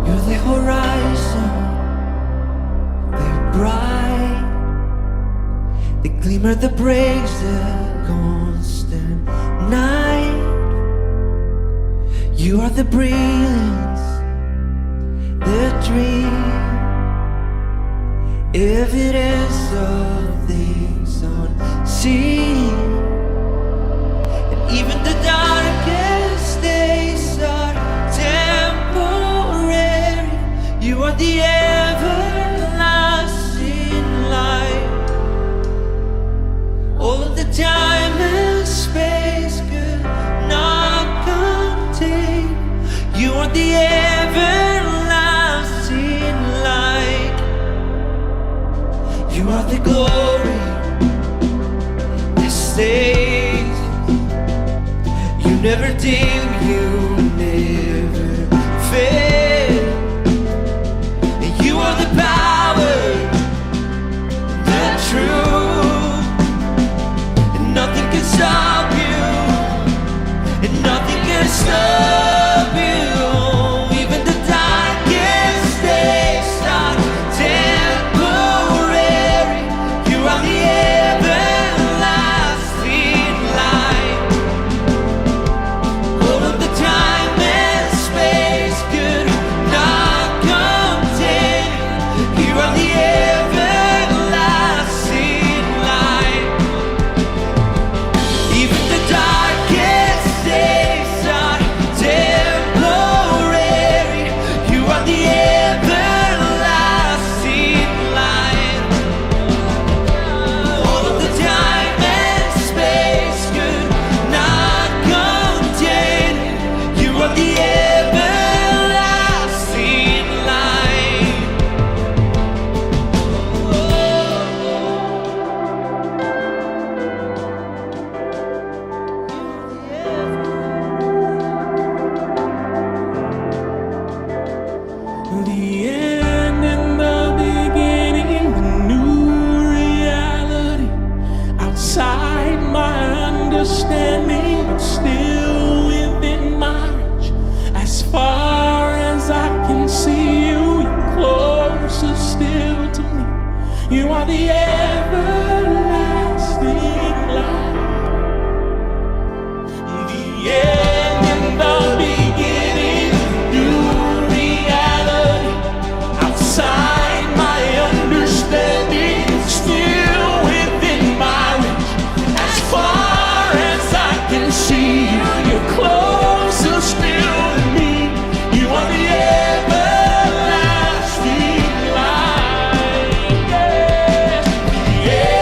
You're the horizon, they're bright. The glimmer that breaks the constant night. You are the brilliance, the dream, evidence of things unseen. And even the darkest days are temporary. You are the everlasting light. All of the time and space could not contain. You are the everlasting light. You are the glory that stays. You never dim, you never fail. And you are the power, the truth. And nothing can stop you, and nothing can stop you. Even the darkest days are temporary. You are the everlasting light. All of the time and space could not contain. You are the everlasting light. Even the darkest days are temporary. You are the everlasting light. All of the time and space could not contain. You are the everlasting light. The end and the beginning, the new reality outside my understanding, but still within my reach. As far as I can see you, you're closer still to me. You are the everlasting light. The end and the beginning, new reality outside my understanding, still within my reach. As far as I can see you, you're closer still to me. You are the everlasting light. Yeah. The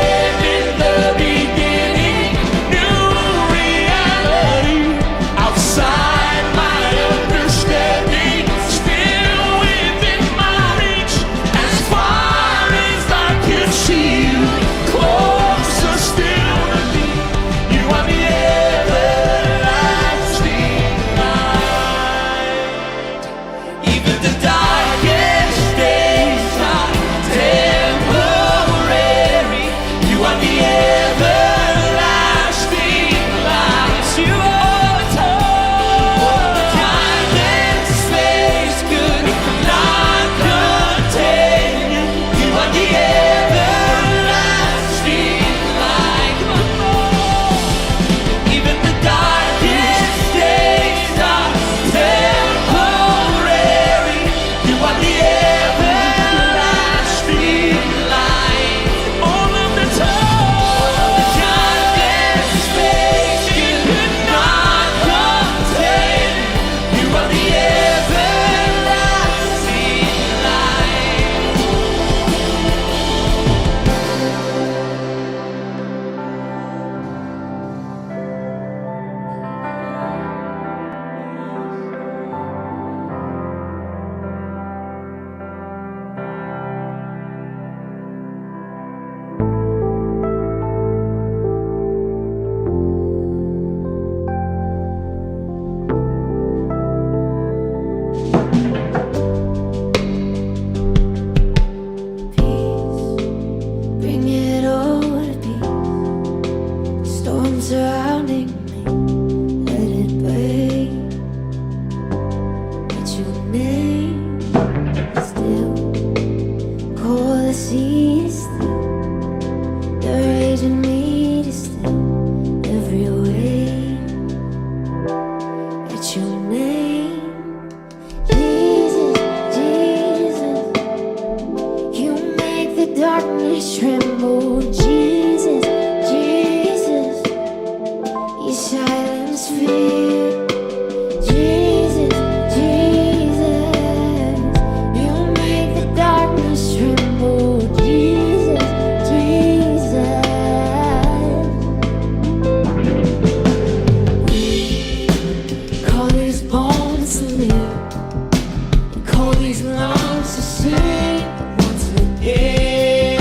for these lungs to sing once again.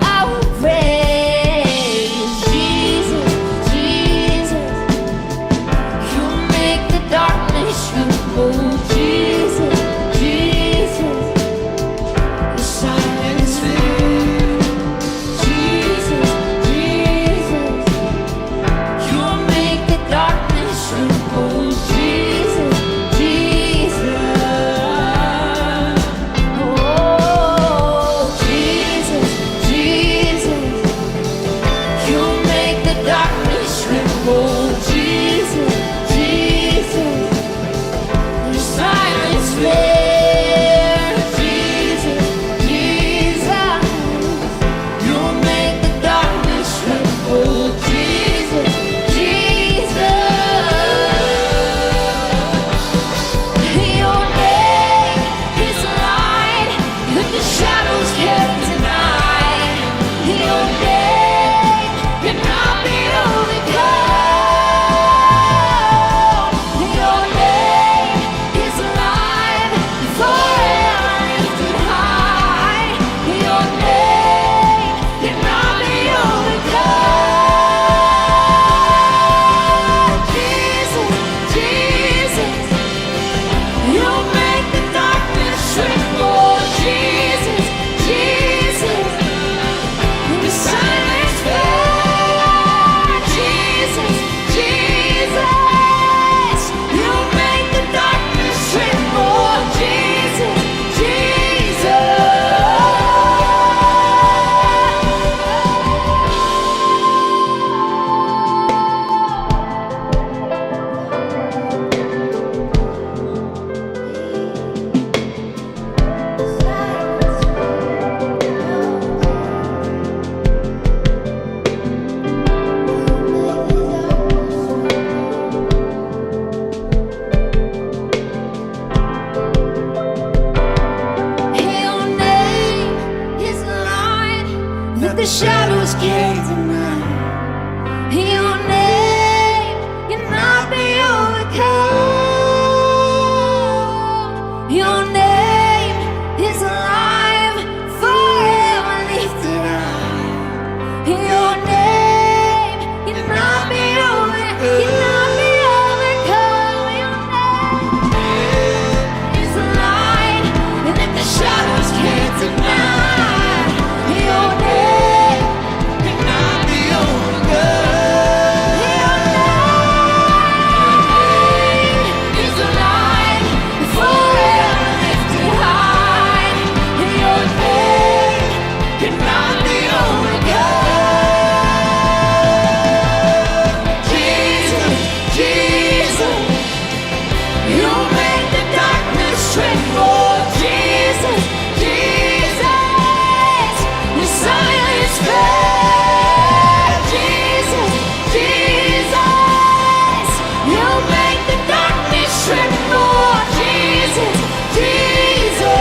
I will praise Jesus, Jesus. You make the darkness tremble, Jesus, Jesus. The silence fear, Jesus, Jesus. You make the darkness tremble, Jesus, Jesus. Oh, Jesus, Jesus. You make the darkness tremble, Jesus, Jesus. The silence fear, Jesus, Jesus. You make the darkness tremble, Jesus, Jesus. Your name is light that the shadows can't deny. Your name cannot be overcome. Your name is alive, forever lifted high. Your name cannot be overcome. Jesus, Jesus. You make the darkness tremble, Jesus, Jesus. The silence fear, Jesus, Jesus. You make the darkness tremble, Jesus, Jesus. Your name is light that the shadows can't deny. Your name cannot be overcome. Your name is alive, forever lifted high. Your name cannot be overcome. Your name is light that the shadows can't deny. Your name cannot be overcome. Your name is alive, forever lifted high. Your name cannot be overcome. Jesus, Jesus. You make the darkness tremble, Jesus, Jesus. The silence fear, Jesus, Jesus. You make the darkness tremble, Jesus, Jesus.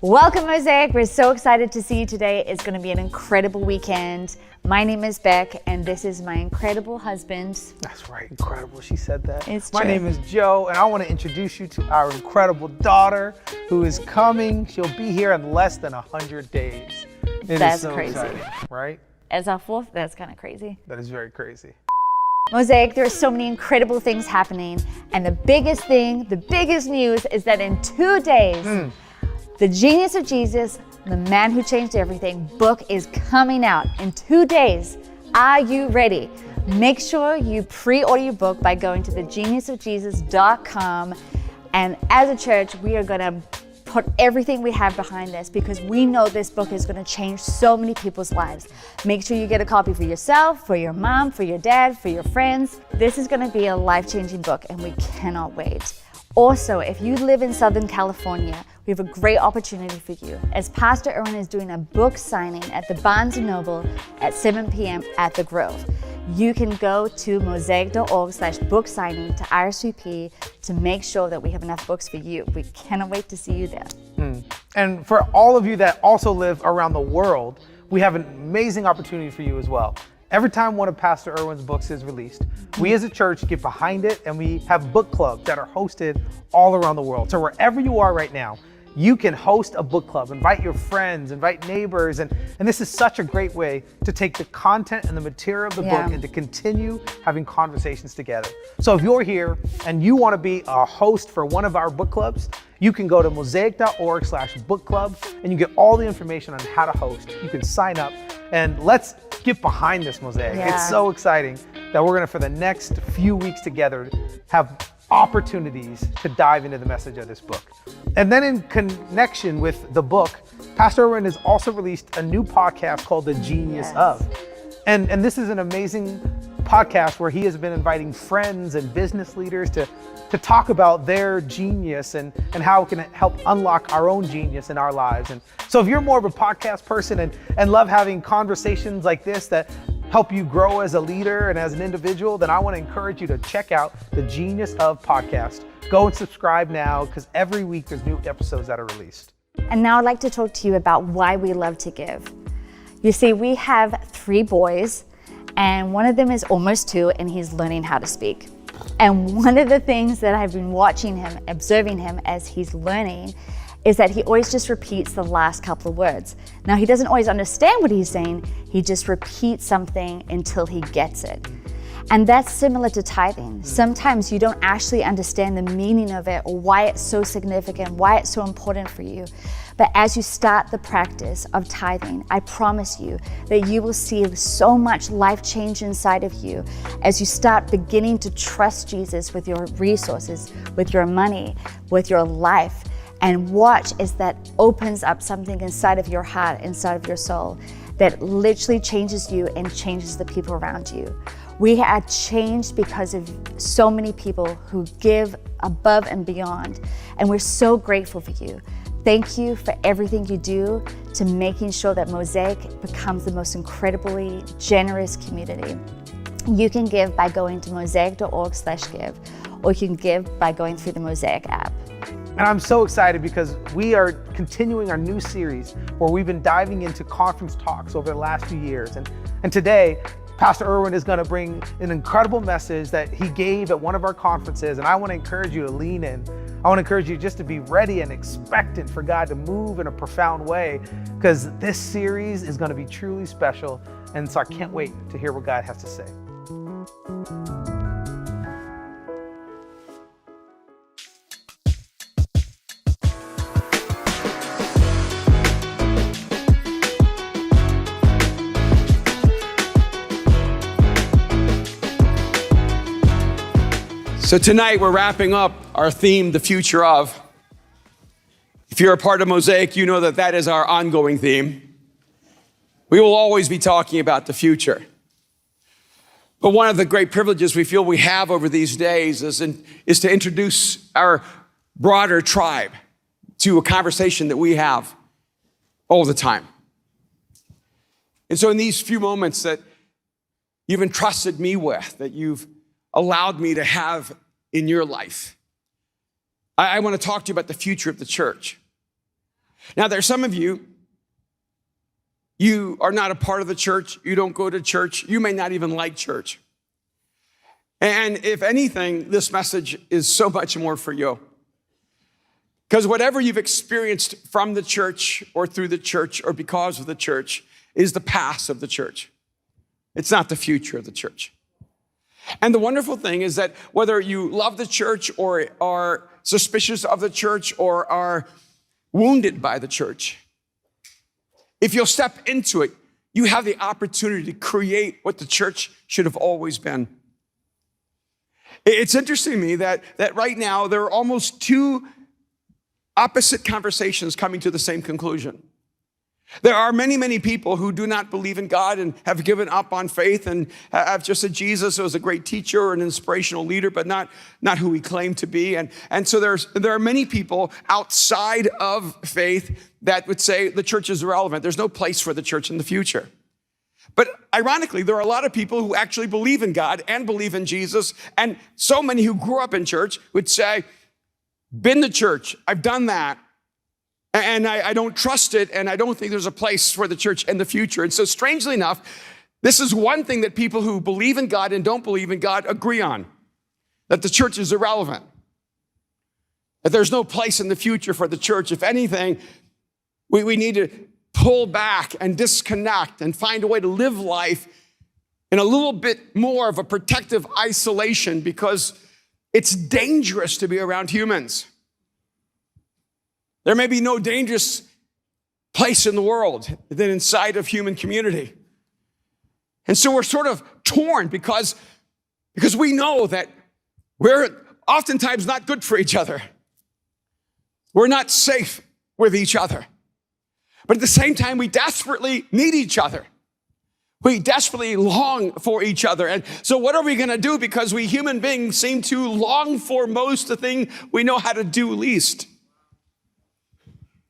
Welcome, Mosaic. We're so excited to see you today. It's going to be an incredible weekend. My name is Beck, and this is my incredible husband. That's right, incredible. She said that. It's My true. name is Joe, and I want to introduce you to our incredible daughter who is coming. She'll be here in less than 100 days. It is That's so crazy. exciting, right? As our fourth, that's kind of crazy. That is very crazy. Mosaic, there are so many incredible things happening. And the biggest thing, the biggest news is that in 2 days, The Genius of Jesus, The Man Who Changed Everything book is coming out in 2 days. Are you ready? Make sure you pre-order your book by going to thegeniusofjesus.com. And as a church, we are going to put everything we have behind this because we know this book is going to change so many people's lives. Make sure you get a copy for yourself, for your mom, for your dad, for your friends. This is going to be a life-changing book, and we cannot wait. Also, if you live in Southern California, we have a great opportunity for you, as Pastor Erwin is doing a book signing at the Barnes & Noble at 7 p.m. at the Grove. You can go to mosaic.org/book signing to RSVP to make sure that we have enough books for you. We cannot wait to see you there. And for all of you that also live around the world, we have an amazing opportunity for you as well. Every time one of Pastor Erwin's books is released, we as a church get behind it and we have book clubs that are hosted all around the world. So wherever you are right now, you can host a book club, invite your friends, invite neighbors, and this is such a great way to take the content and the material of the book and to continue having conversations together. So if you're here and you want to be a host for one of our book clubs, you can go to mosaic.org/book club and you get all the information on how to host. You can sign up and let's get behind this Mosaic. It's so exciting that we're gonna, for the next few weeks together, have opportunities to dive into the message of this book. And then in connection with the book, Pastor Erwin has also released a new podcast called The Genius Of. And this is an amazing podcast where he has been inviting friends and business leaders to talk about their genius and how it can help unlock our own genius in our lives. And so if you're more of a podcast person and love having conversations like this that help you grow as a leader and as an individual, then I want to encourage you to check out the Genius Of podcast. Go and subscribe now, because every week there's new episodes that are released. And now I'd like to talk to you about why we love to give. You see, we have 3 boys, and one of them is almost 2, and he's learning how to speak. And one of the things that I've been watching him, observing him as he's learning, is that he always just repeats the last couple of words. Now, he doesn't always understand what he's saying, he just repeats something until he gets it. And that's similar to tithing. Sometimes you don't actually understand the meaning of it or why it's so significant, why it's so important for you. But as you start the practice of tithing, I promise you that you will see so much life change inside of you as you start beginning to trust Jesus with your resources, with your money, with your life. And watch as that opens up something inside of your heart, inside of your soul, that literally changes you and changes the people around you. We are changed because of so many people who give above and beyond, and we're so grateful for you. Thank you for everything you do to making sure that Mosaic becomes the most incredibly generous community. You can give by going to mosaic.org/give, or you can give by going through the Mosaic app. And I'm so excited because we are continuing our new series where we've been diving into conference talks over the last few years. And today, Pastor Erwin is going to bring an incredible message that he gave at one of our conferences. And I want to encourage you to lean in. I want to encourage you just to be ready and expectant for God to move in a profound way, because this series is going to be truly special. And so I can't wait to hear what God has to say. So tonight we're wrapping up our theme, The Future Of. If you're a part of Mosaic, you know that that is our ongoing theme. We will always be talking about the future. But one of the great privileges we feel we have over these days is to introduce our broader tribe to a conversation that we have all the time. And so in these few moments that you've entrusted me with, that you've allowed me to have in your life, I want to talk to you about the future of the church. Now, there's some of you, you are not a part of the church, you don't go to church, you may not even like church. And if anything, this message is so much more for you. Because whatever you've experienced from the church or through the church or because of the church is the past of the church. It's not the future of the church. And the wonderful thing is that whether you love the church or are suspicious of the church or are wounded by the church, if you'll step into it, you have the opportunity to create what the church should have always been. It's interesting to me that right now there are almost 2 opposite conversations coming to the same conclusion. There are many, many people who do not believe in God and have given up on faith and have just said Jesus was a great teacher or an inspirational leader, but not who he claimed to be. And so there are many people outside of faith that would say the church is irrelevant. There's no place for the church in the future. But ironically, there are a lot of people who actually believe in God and believe in Jesus. And so many who grew up in church would say, been to church, I've done that. And I don't trust it, and I don't think there's a place for the church in the future. And so strangely enough, this is one thing that people who believe in God and don't believe in God agree on, that the church is irrelevant, that there's no place in the future for the church. If anything, we need to pull back and disconnect and find a way to live life in a little bit more of a protective isolation, because it's dangerous to be around humans. There may be no dangerous place in the world than inside of human community. And so we're sort of torn because we know that we're oftentimes not good for each other. We're not safe with each other. But at the same time, we desperately need each other. We desperately long for each other. And so what are we going to do? Because we human beings seem to long for most the thing we know how to do least.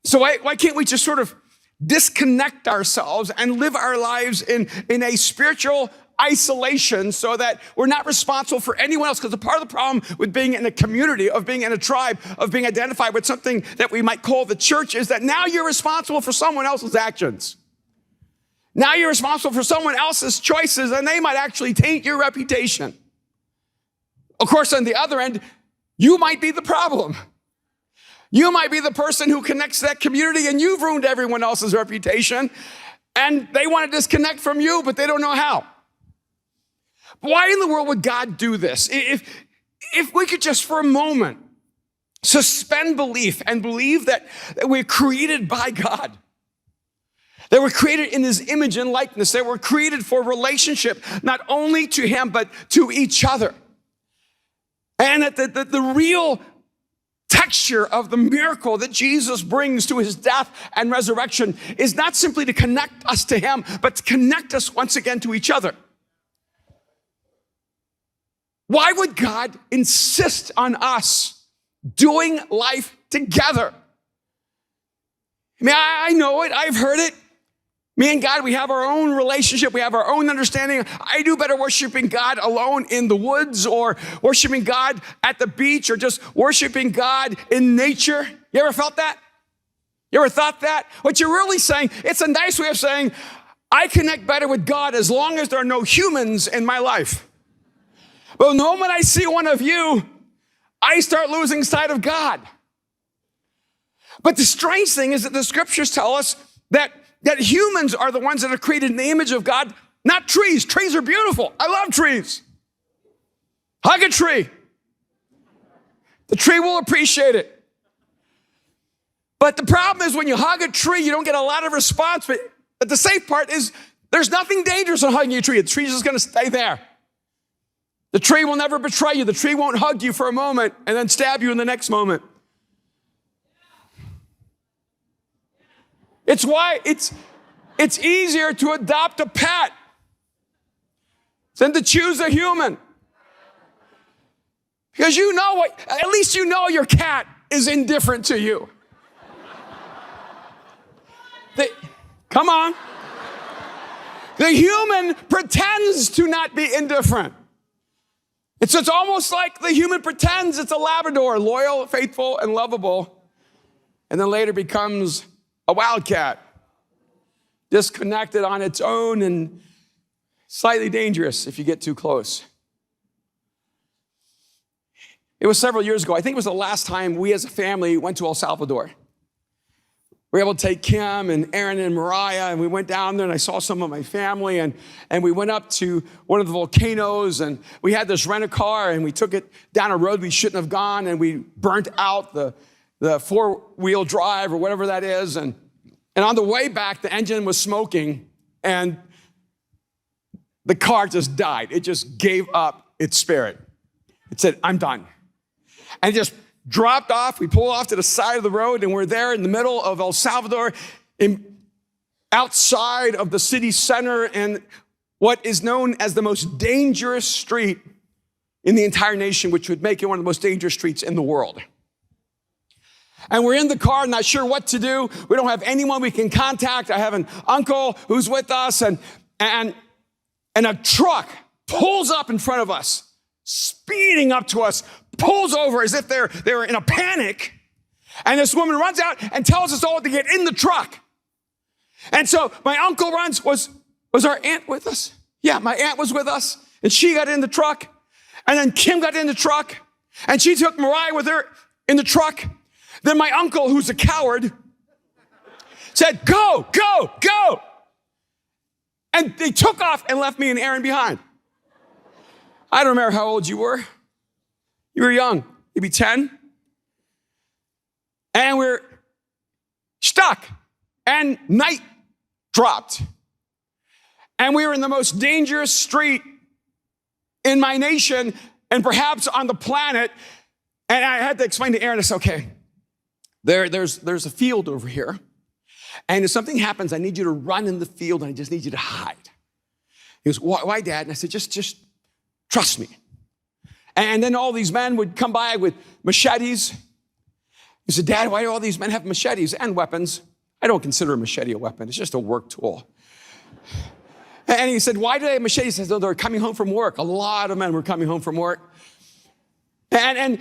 So why can't we just sort of disconnect ourselves and live our lives in a spiritual isolation so that we're not responsible for anyone else? Because a part of the problem with being in a community, of being in a tribe, of being identified with something that we might call the church, is that now you're responsible for someone else's actions. Now you're responsible for someone else's choices, and they might actually taint your reputation. Of course, on the other end, you might be the problem. You might be the person who connects that community, and you've ruined everyone else's reputation, and they want to disconnect from you, but they don't know how. Why in the world would God do this? If we could just for a moment suspend belief and believe that we're created by God, that we're created in his image and likeness, that we're created for relationship, not only to him, but to each other. And that the real texture of the miracle that Jesus brings to his death and resurrection is not simply to connect us to him, but to connect us once again to each other. Why would God insist on us doing life together? I mean, I know it. I've heard it. Me and God, we have our own relationship. We have our own understanding. I do better worshiping God alone in the woods, or worshiping God at the beach, or just worshiping God in nature. You ever felt that? You ever thought that? What you're really saying, it's a nice way of saying, I connect better with God as long as there are no humans in my life. But the moment I see one of you, I start losing sight of God. But the strange thing is that the scriptures tell us that humans are the ones that are created in the image of God, not trees. Trees are beautiful. I love trees. Hug a tree. The tree will appreciate it. But the problem is when you hug a tree, you don't get a lot of response. But the safe part is there's nothing dangerous in hugging a tree. The tree's just going to stay there. The tree will never betray you. The tree won't hug you for a moment and then stab you in the next moment. It's why it's easier to adopt a pet than to choose a human. Because you know at least you know your cat is indifferent to you. Come on. The human pretends to not be indifferent. It's almost like the human pretends it's a Labrador, loyal, faithful, and lovable, and then later becomes a wildcat, disconnected on its own and slightly dangerous if you get too close. It was several years ago. I think it was the last time we as a family went to El Salvador. We were able to take Kim and Aaron and Mariah, and we went down there, and I saw some of my family, and we went up to one of the volcanoes, and we had this rent-a-car, and we took it down a road we shouldn't have gone, and we burnt out the four-wheel drive or whatever that is, and on the way back, the engine was smoking, and the car just died. It just gave up its spirit. It said, I'm done. And it just dropped off. We pulled off to the side of the road, and we're there in the middle of El Salvador, outside of the city center, and what is known as the most dangerous street in the entire nation, which would make it one of the most dangerous streets in the world. And we're in the car, not sure what to do. We don't have anyone we can contact. I have an uncle who's with us, and a truck pulls up in front of us, speeding up to us, pulls over as if they were in a panic. And this woman runs out and tells us all to get in the truck. And so my uncle runs. Was our aunt with us? Yeah, my aunt was with us. And she got in the truck. And then Kim got in the truck. And she took Mariah with her in the truck. Then my uncle, who's a coward, said, go, go, go. And they took off and left me and Aaron behind. I don't remember how old you were. You were young, maybe 10. And we're stuck. And night dropped. And we were in the most dangerous street in my nation and perhaps on the planet. And I had to explain to Aaron, I said, okay, there's a field over here. And if something happens, I need you to run in the field and I just need you to hide. He goes, why, Dad? And I said, just trust me. And then all these men would come by with machetes. He said, Dad, why do all these men have machetes and weapons? I don't consider a machete a weapon. It's just a work tool. And he said, why do they have machetes? I said, they're coming home from work. A lot of men were coming home from work. And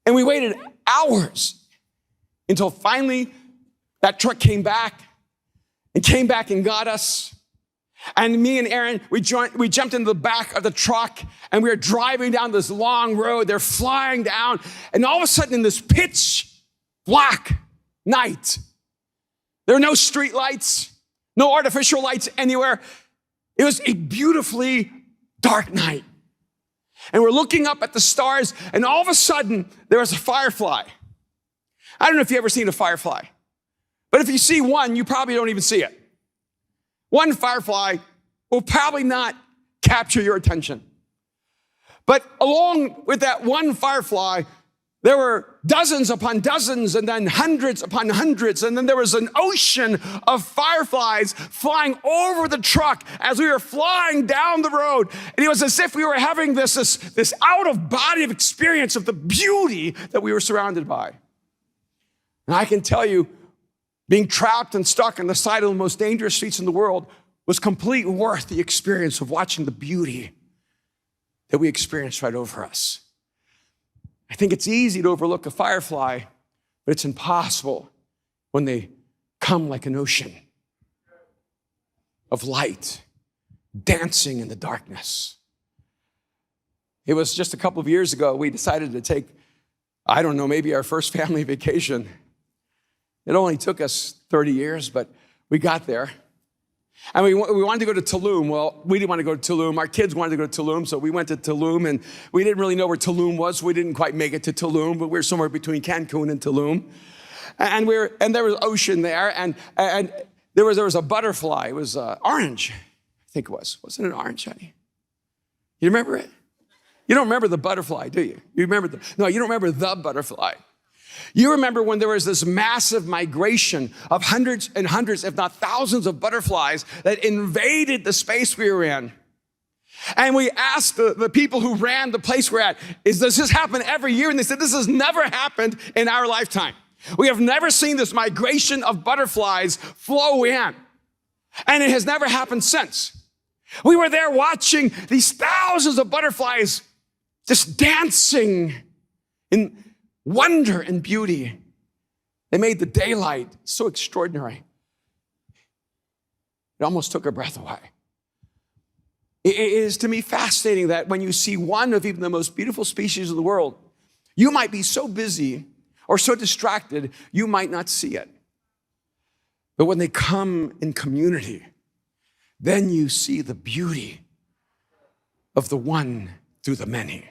we waited hours until finally that truck came back and got us. And me and Aaron, we jumped into the back of the truck and we were driving down this long road. They're flying down. And all of a sudden in this pitch black night, there were no street lights, no artificial lights anywhere. It was a beautifully dark night. And we're looking up at the stars and all of a sudden there was a firefly. I don't know if you've ever seen a firefly, but if you see one, you probably don't even see it. One firefly will probably not capture your attention. But along with that one firefly, there were dozens upon dozens and then hundreds upon hundreds. And then there was an ocean of fireflies flying over the truck as we were flying down the road. And it was as if we were having this out-of-body experience of the beauty that we were surrounded by. And I can tell you, being trapped and stuck on the side of the most dangerous streets in the world was completely worth the experience of watching the beauty that we experienced right over us. I think it's easy to overlook a firefly, but it's impossible when they come like an ocean of light, dancing in the darkness. It was just a couple of years ago, we decided to take, I don't know, maybe our first family vacation. It only took us 30 years, but we got there. And we wanted to go to Tulum. Well, we didn't want to go to Tulum. Our kids wanted to go to Tulum, so we went to Tulum, and we didn't really know where Tulum was. We didn't quite make it to Tulum, but we were somewhere between Cancun and Tulum. And there was ocean there, and there was a butterfly. It was orange, I think it was. Wasn't it orange, honey? You remember it? You don't remember the butterfly, do you? You don't remember the butterfly. You remember when there was this massive migration of hundreds and hundreds, if not thousands of butterflies that invaded the space we were in. And we asked the people who ran the place we're at, does this happen every year? And they said, this has never happened in our lifetime. We have never seen this migration of butterflies flow in. And it has never happened since. We were there watching these thousands of butterflies just dancing in wonder and beauty. They made the daylight so extraordinary. It almost took our breath away. It is to me fascinating that when you see one of even the most beautiful species of the world, you might be so busy or so distracted, you might not see it. But when they come in community, then you see the beauty of the one through the many.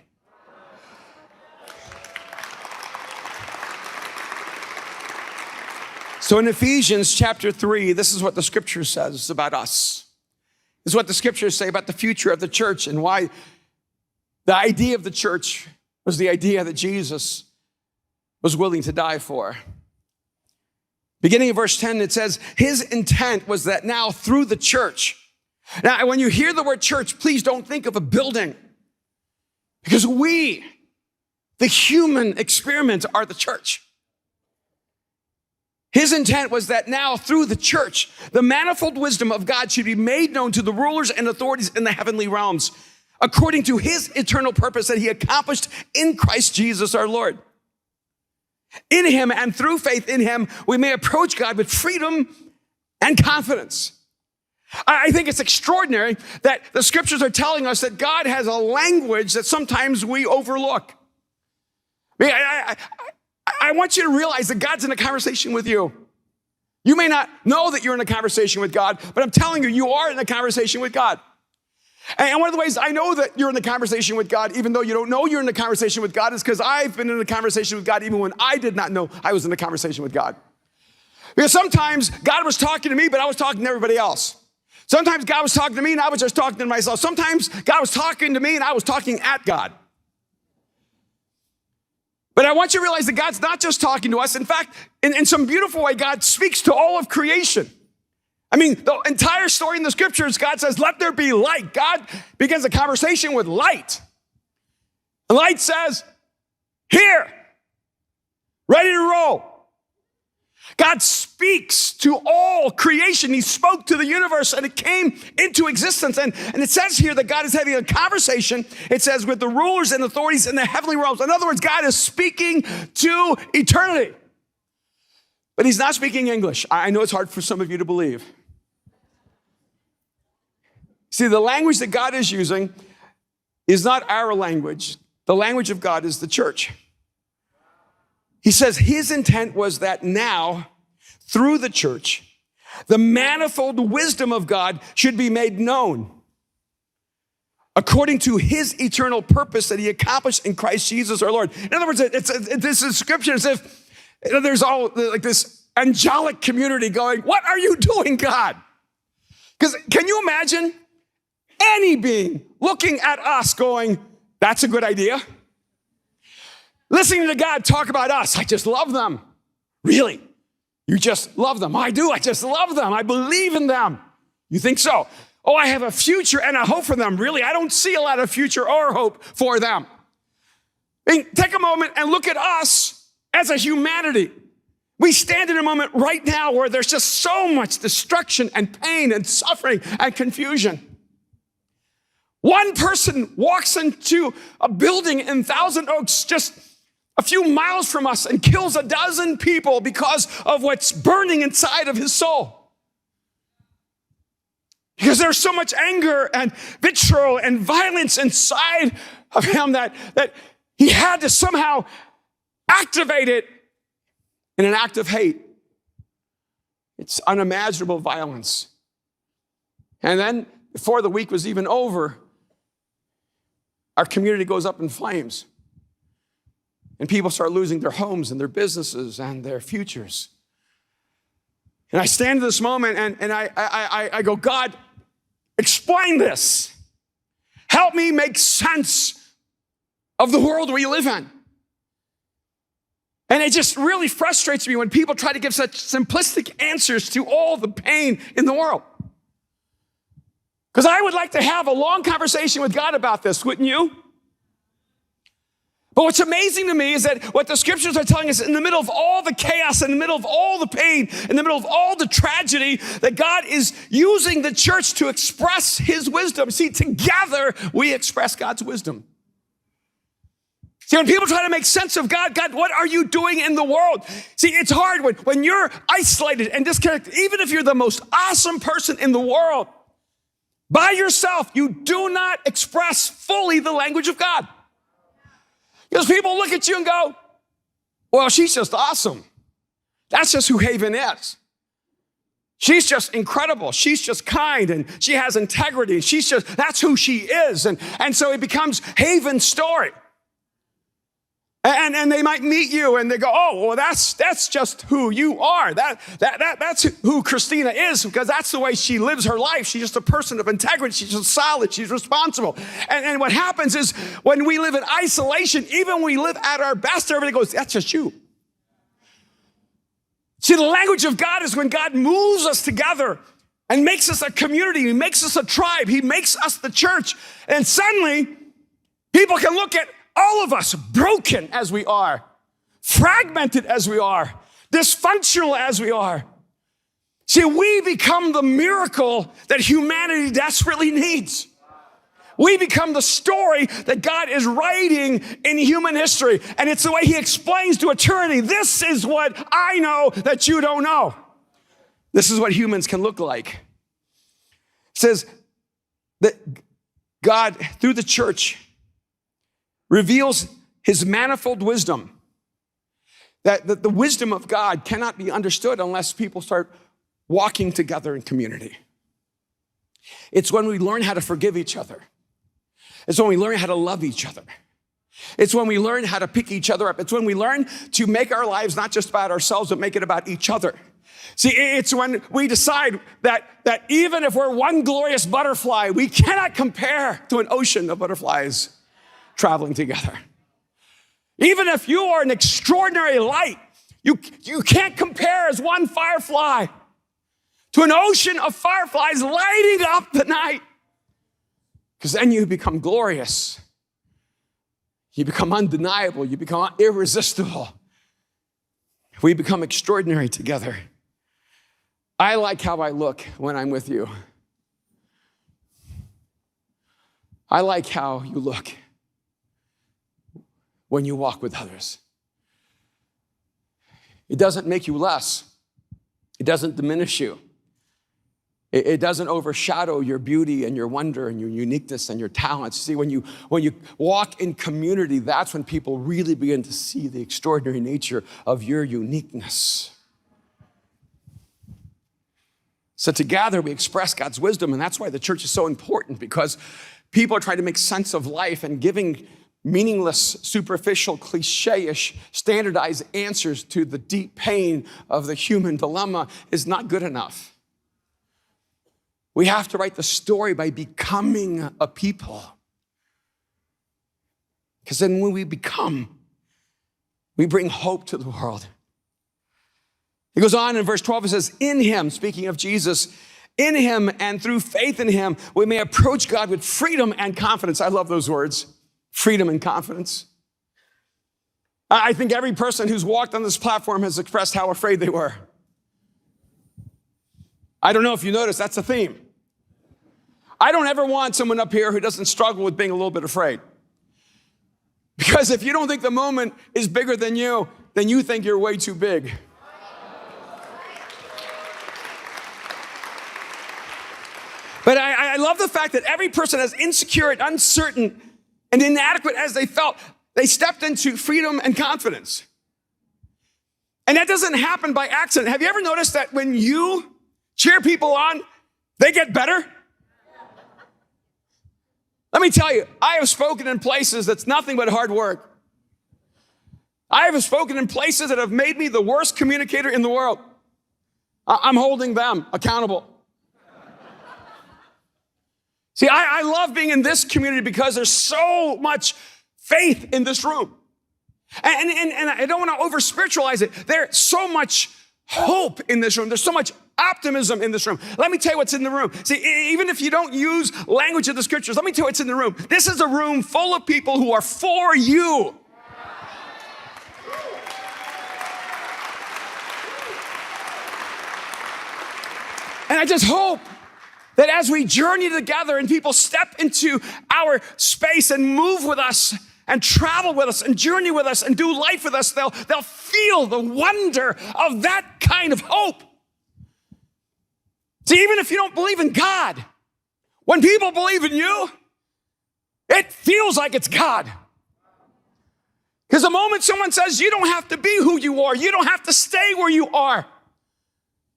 So in Ephesians chapter 3, this is what the scripture says about us. This is what the scriptures say about the future of the church and why the idea of the church was the idea that Jesus was willing to die for. Beginning of verse 10, it says, his intent was that now through the church. Now, when you hear the word church, please don't think of a building. Because we, the human experiment, are the church. His intent was that now through the church, the manifold wisdom of God should be made known to the rulers and authorities in the heavenly realms, according to his eternal purpose that he accomplished in Christ Jesus our Lord. In him and through faith in him, we may approach God with freedom and confidence. I think it's extraordinary that the scriptures are telling us that God has a language that sometimes we overlook. I want you to realize that God's in a conversation with you. You may not know that you're in a conversation with God, but I'm telling you, you are in a conversation with God. And one of the ways I know that you're in the conversation with God, even though you don't know you're in the conversation with God, is because I've been in a conversation with God even when I did not know I was in a conversation with God. Because sometimes God was talking to me, but I was talking to everybody else. Sometimes God was talking to me and I was just talking to myself. Sometimes God was talking to me and I was talking at God. But I want you to realize that God's not just talking to us. In fact, in some beautiful way, God speaks to all of creation. I mean, the entire story in the scriptures, God says, let there be light. God begins a conversation with light. And light says, here, ready to roll. God speaks to all creation. He spoke to the universe and it came into existence. And it says here that God is having a conversation, it says, with the rulers and authorities in the heavenly realms. In other words, God is speaking to eternity. But he's not speaking English. I know it's hard for some of you to believe. See, the language that God is using is not our language. The language of God is the church. He says his intent was that now, through the church, the manifold wisdom of God should be made known according to his eternal purpose that he accomplished in Christ Jesus our Lord. In other words, this is scripture as if there's all like this angelic community going, what are you doing, God? Because can you imagine any being looking at us going, that's a good idea? Listening to God talk about us, I just love them. Really? You just love them? I do, I just love them. I believe in them. You think so? Oh, I have a future and a hope for them. Really, I don't see a lot of future or hope for them. I mean, take a moment and look at us as a humanity. We stand in a moment right now where there's just so much destruction and pain and suffering and confusion. One person walks into a building in Thousand Oaks just a few miles from us and kills 12 people because of what's burning inside of his soul. Because there's so much anger and vitriol and violence inside of him that he had to somehow activate it in an act of hate. It's unimaginable violence. And then before the week was even over, our community goes up in flames. And people start losing their homes and their businesses and their futures. And I stand in this moment and I go, God, explain this. Help me make sense of the world we live in. And it just really frustrates me when people try to give such simplistic answers to all the pain in the world. Because I would like to have a long conversation with God about this, wouldn't you? But what's amazing to me is that what the scriptures are telling us in the middle of all the chaos, in the middle of all the pain, in the middle of all the tragedy, that God is using the church to express his wisdom. See, together we express God's wisdom. See, when people try to make sense of God, what are you doing in the world? See, it's hard when you're isolated and disconnected, even if you're the most awesome person in the world, by yourself, you do not express fully the language of God. Because people look at you and go, well, she's just awesome. That's just who Haven is. She's just incredible. She's just kind and she has integrity. That's who she is. And so it becomes Haven's story. And they might meet you and they go, oh, well, that's just who you are. That's who Christina is because that's the way she lives her life. She's just a person of integrity. She's just solid. She's responsible. And what happens is when we live in isolation, even when we live at our best, everybody goes, that's just you. See, the language of God is when God moves us together and makes us a community. He makes us a tribe. He makes us the church. And suddenly, people can look at all of us, broken as we are, fragmented as we are, dysfunctional as we are. See, we become the miracle that humanity desperately needs. We become the story that God is writing in human history. And it's the way he explains to eternity, this is what I know that you don't know. This is what humans can look like. It says that God, through the church, reveals his manifold wisdom. That the wisdom of God cannot be understood unless people start walking together in community. It's when we learn how to forgive each other. It's when we learn how to love each other. It's when we learn how to pick each other up. It's when we learn to make our lives not just about ourselves, but make it about each other. See, it's when we decide that even if we're one glorious butterfly, we cannot compare to an ocean of butterflies traveling together. Even if you are an extraordinary light, you can't compare as one firefly to an ocean of fireflies lighting up the night. Because then you become glorious. You become undeniable. You become irresistible. We become extraordinary together. I like how I look when I'm with you. I like how you look when you walk with others. It doesn't make you less. It doesn't diminish you. It doesn't overshadow your beauty and your wonder and your uniqueness and your talents. See, when you walk in community, that's when people really begin to see the extraordinary nature of your uniqueness. So together we express God's wisdom, and that's why the church is so important, because people are trying to make sense of life, and giving meaningless, superficial, cliche-ish, standardized answers to the deep pain of the human dilemma is not good enough. We have to write the story by becoming a people. Because then when we become, we bring hope to the world. He goes on in verse 12, it says, in him, speaking of Jesus, in him and through faith in him, we may approach God with freedom and confidence. I love those words, freedom and confidence. I think every person who's walked on this platform has expressed how afraid they were. I don't know if you noticed, that's a theme. I don't ever want someone up here who doesn't struggle with being a little bit afraid. Because if you don't think the moment is bigger than you, then you think you're way too big. But I love the fact that every person, as insecure and uncertain and inadequate as they felt, they stepped into freedom and confidence. And that doesn't happen by accident. Have you ever noticed that when you cheer people on, they get better? Let me tell you, I have spoken in places that's nothing but hard work. I have spoken in places that have made me the worst communicator in the world. I'm holding them accountable. See, I love being in this community because there's so much faith in this room. And I don't want to over-spiritualize it. There's so much hope in this room. There's so much optimism in this room. Let me tell you what's in the room. See, even if you don't use language of the scriptures, let me tell you what's in the room. This is a room full of people who are for you. And I just hope that as we journey together and people step into our space and move with us and travel with us and journey with us and do life with us, they'll feel the wonder of that kind of hope. See, even if you don't believe in God, when people believe in you, it feels like it's God. Because the moment someone says you don't have to be who you are, you don't have to stay where you are,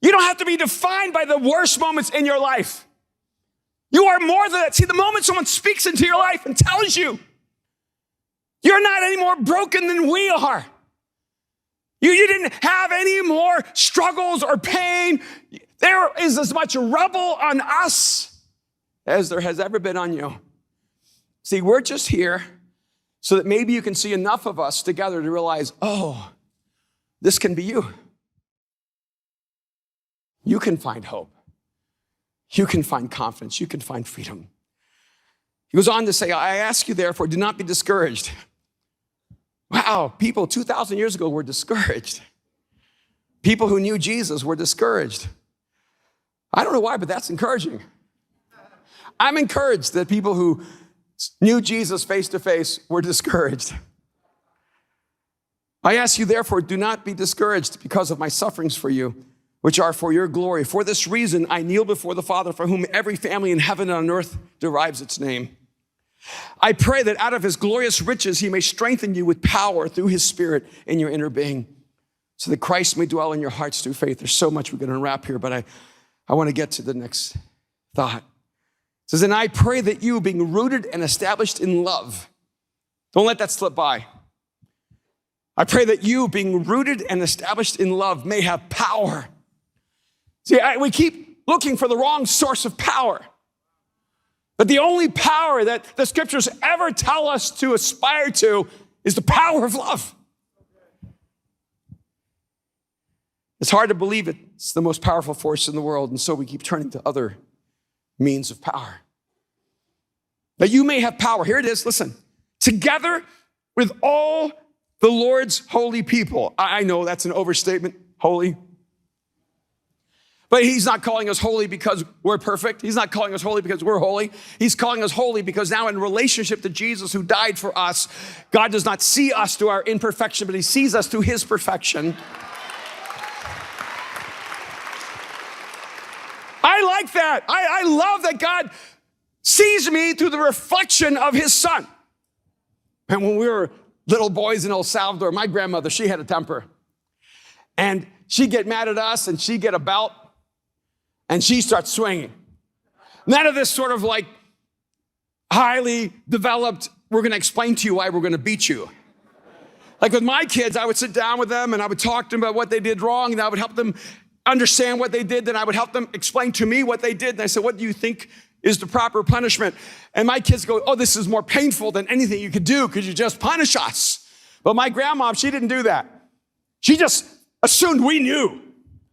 you don't have to be defined by the worst moments in your life. You are more than that. See, the moment someone speaks into your life and tells you you're not any more broken than we are. You didn't have any more struggles or pain. There is as much rubble on us as there has ever been on you. See, we're just here so that maybe you can see enough of us together to realize, oh, this can be you. You can find hope. You can find confidence. You can find freedom. He goes on to say, I ask you, therefore, do not be discouraged. Wow, people 2,000 years ago were discouraged. People who knew Jesus were discouraged. I don't know why, but that's encouraging. I'm encouraged that people who knew Jesus face to face were discouraged. I ask you, therefore, do not be discouraged because of my sufferings for you, which are for your glory. For this reason, I kneel before the Father, for whom every family in heaven and on earth derives its name. I pray that out of his glorious riches, he may strengthen you with power through his Spirit in your inner being, so that Christ may dwell in your hearts through faith. There's so much we're going to unwrap here, but I want to get to the next thought. It says, and I pray that you, being rooted and established in love, don't let that slip by. I pray that you, being rooted and established in love, may have power. See, we keep looking for the wrong source of power. But the only power that the scriptures ever tell us to aspire to is the power of love. It's hard to believe it's the most powerful force in the world, and so we keep turning to other means of power. That you may have power. Here it is, listen. Together with all the Lord's holy people. I know that's an overstatement, holy. But he's not calling us holy because we're perfect. He's not calling us holy because we're holy. He's calling us holy because now in relationship to Jesus who died for us, God does not see us through our imperfection, but he sees us through his perfection. I like that. I love that God sees me through the reflection of his son. And when we were little boys in El Salvador, my grandmother, she had a temper. And she'd get mad at us and she'd get a belt and she starts swinging. None of this sort of like highly developed, we're going to explain to you why we're going to beat you. Like with my kids, I would sit down with them and I would talk to them about what they did wrong and I would help them understand what they did. Then I would help them explain to me what they did. And I said, what do you think is the proper punishment? And my kids go, oh, this is more painful than anything you could do because you just punish us. But my grandma, she didn't do that. She just assumed we knew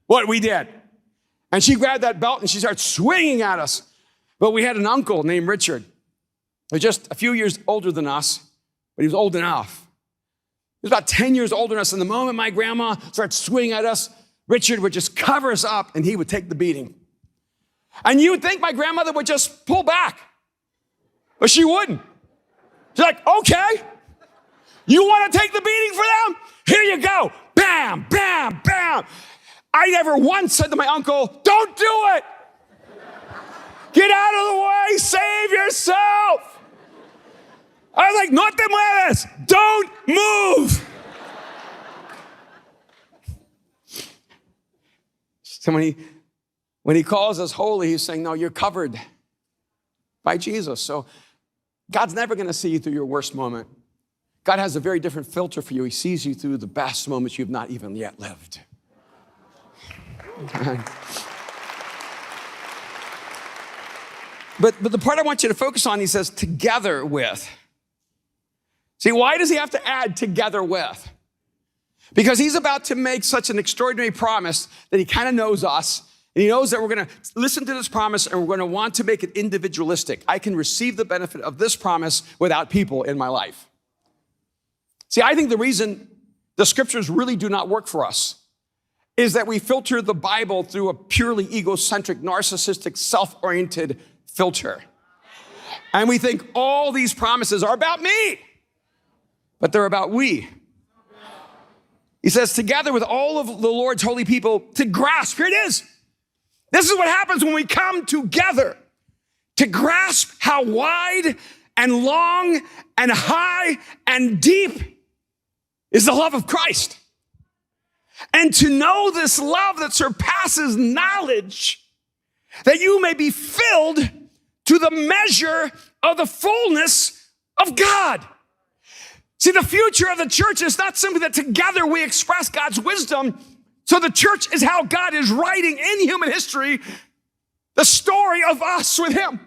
what we did. And she grabbed that belt and she started swinging at us. But we had an uncle named Richard, who was just a few years older than us, but he was old enough. He was about 10 years older than us. And the moment my grandma started swinging at us, Richard would just cover us up and he would take the beating. And you would think my grandmother would just pull back, but she wouldn't. She's like, okay, you want to take the beating for them? Here you go. Bam, bam, bam. I never once said to my uncle, don't do it. Get out of the way, save yourself. I was like, no te mueves, don't move. So when he calls us holy, he's saying, no, you're covered by Jesus. So God's never going to see you through your worst moment. God has a very different filter for you. He sees you through the best moments you've not even yet lived. But the part I want you to focus on, he says, together with. See, why does he have to add together with? Because he's about to make such an extraordinary promise that he kind of knows us. And he knows that we're going to listen to this promise and we're going to want to make it individualistic. I can receive the benefit of this promise without people in my life. See, I think the reason the scriptures really do not work for us is that we filter the Bible through a purely egocentric, narcissistic, self-oriented filter. And we think all these promises are about me, but they're about we. He says, together with all of the Lord's holy people to grasp, here it is. This is what happens when we come together to grasp how wide and long and high and deep is the love of Christ. And to know this love that surpasses knowledge, that you may be filled to the measure of the fullness of God. See, the future of the church is not simply that together we express God's wisdom. So the church is how God is writing in human history the story of us with him.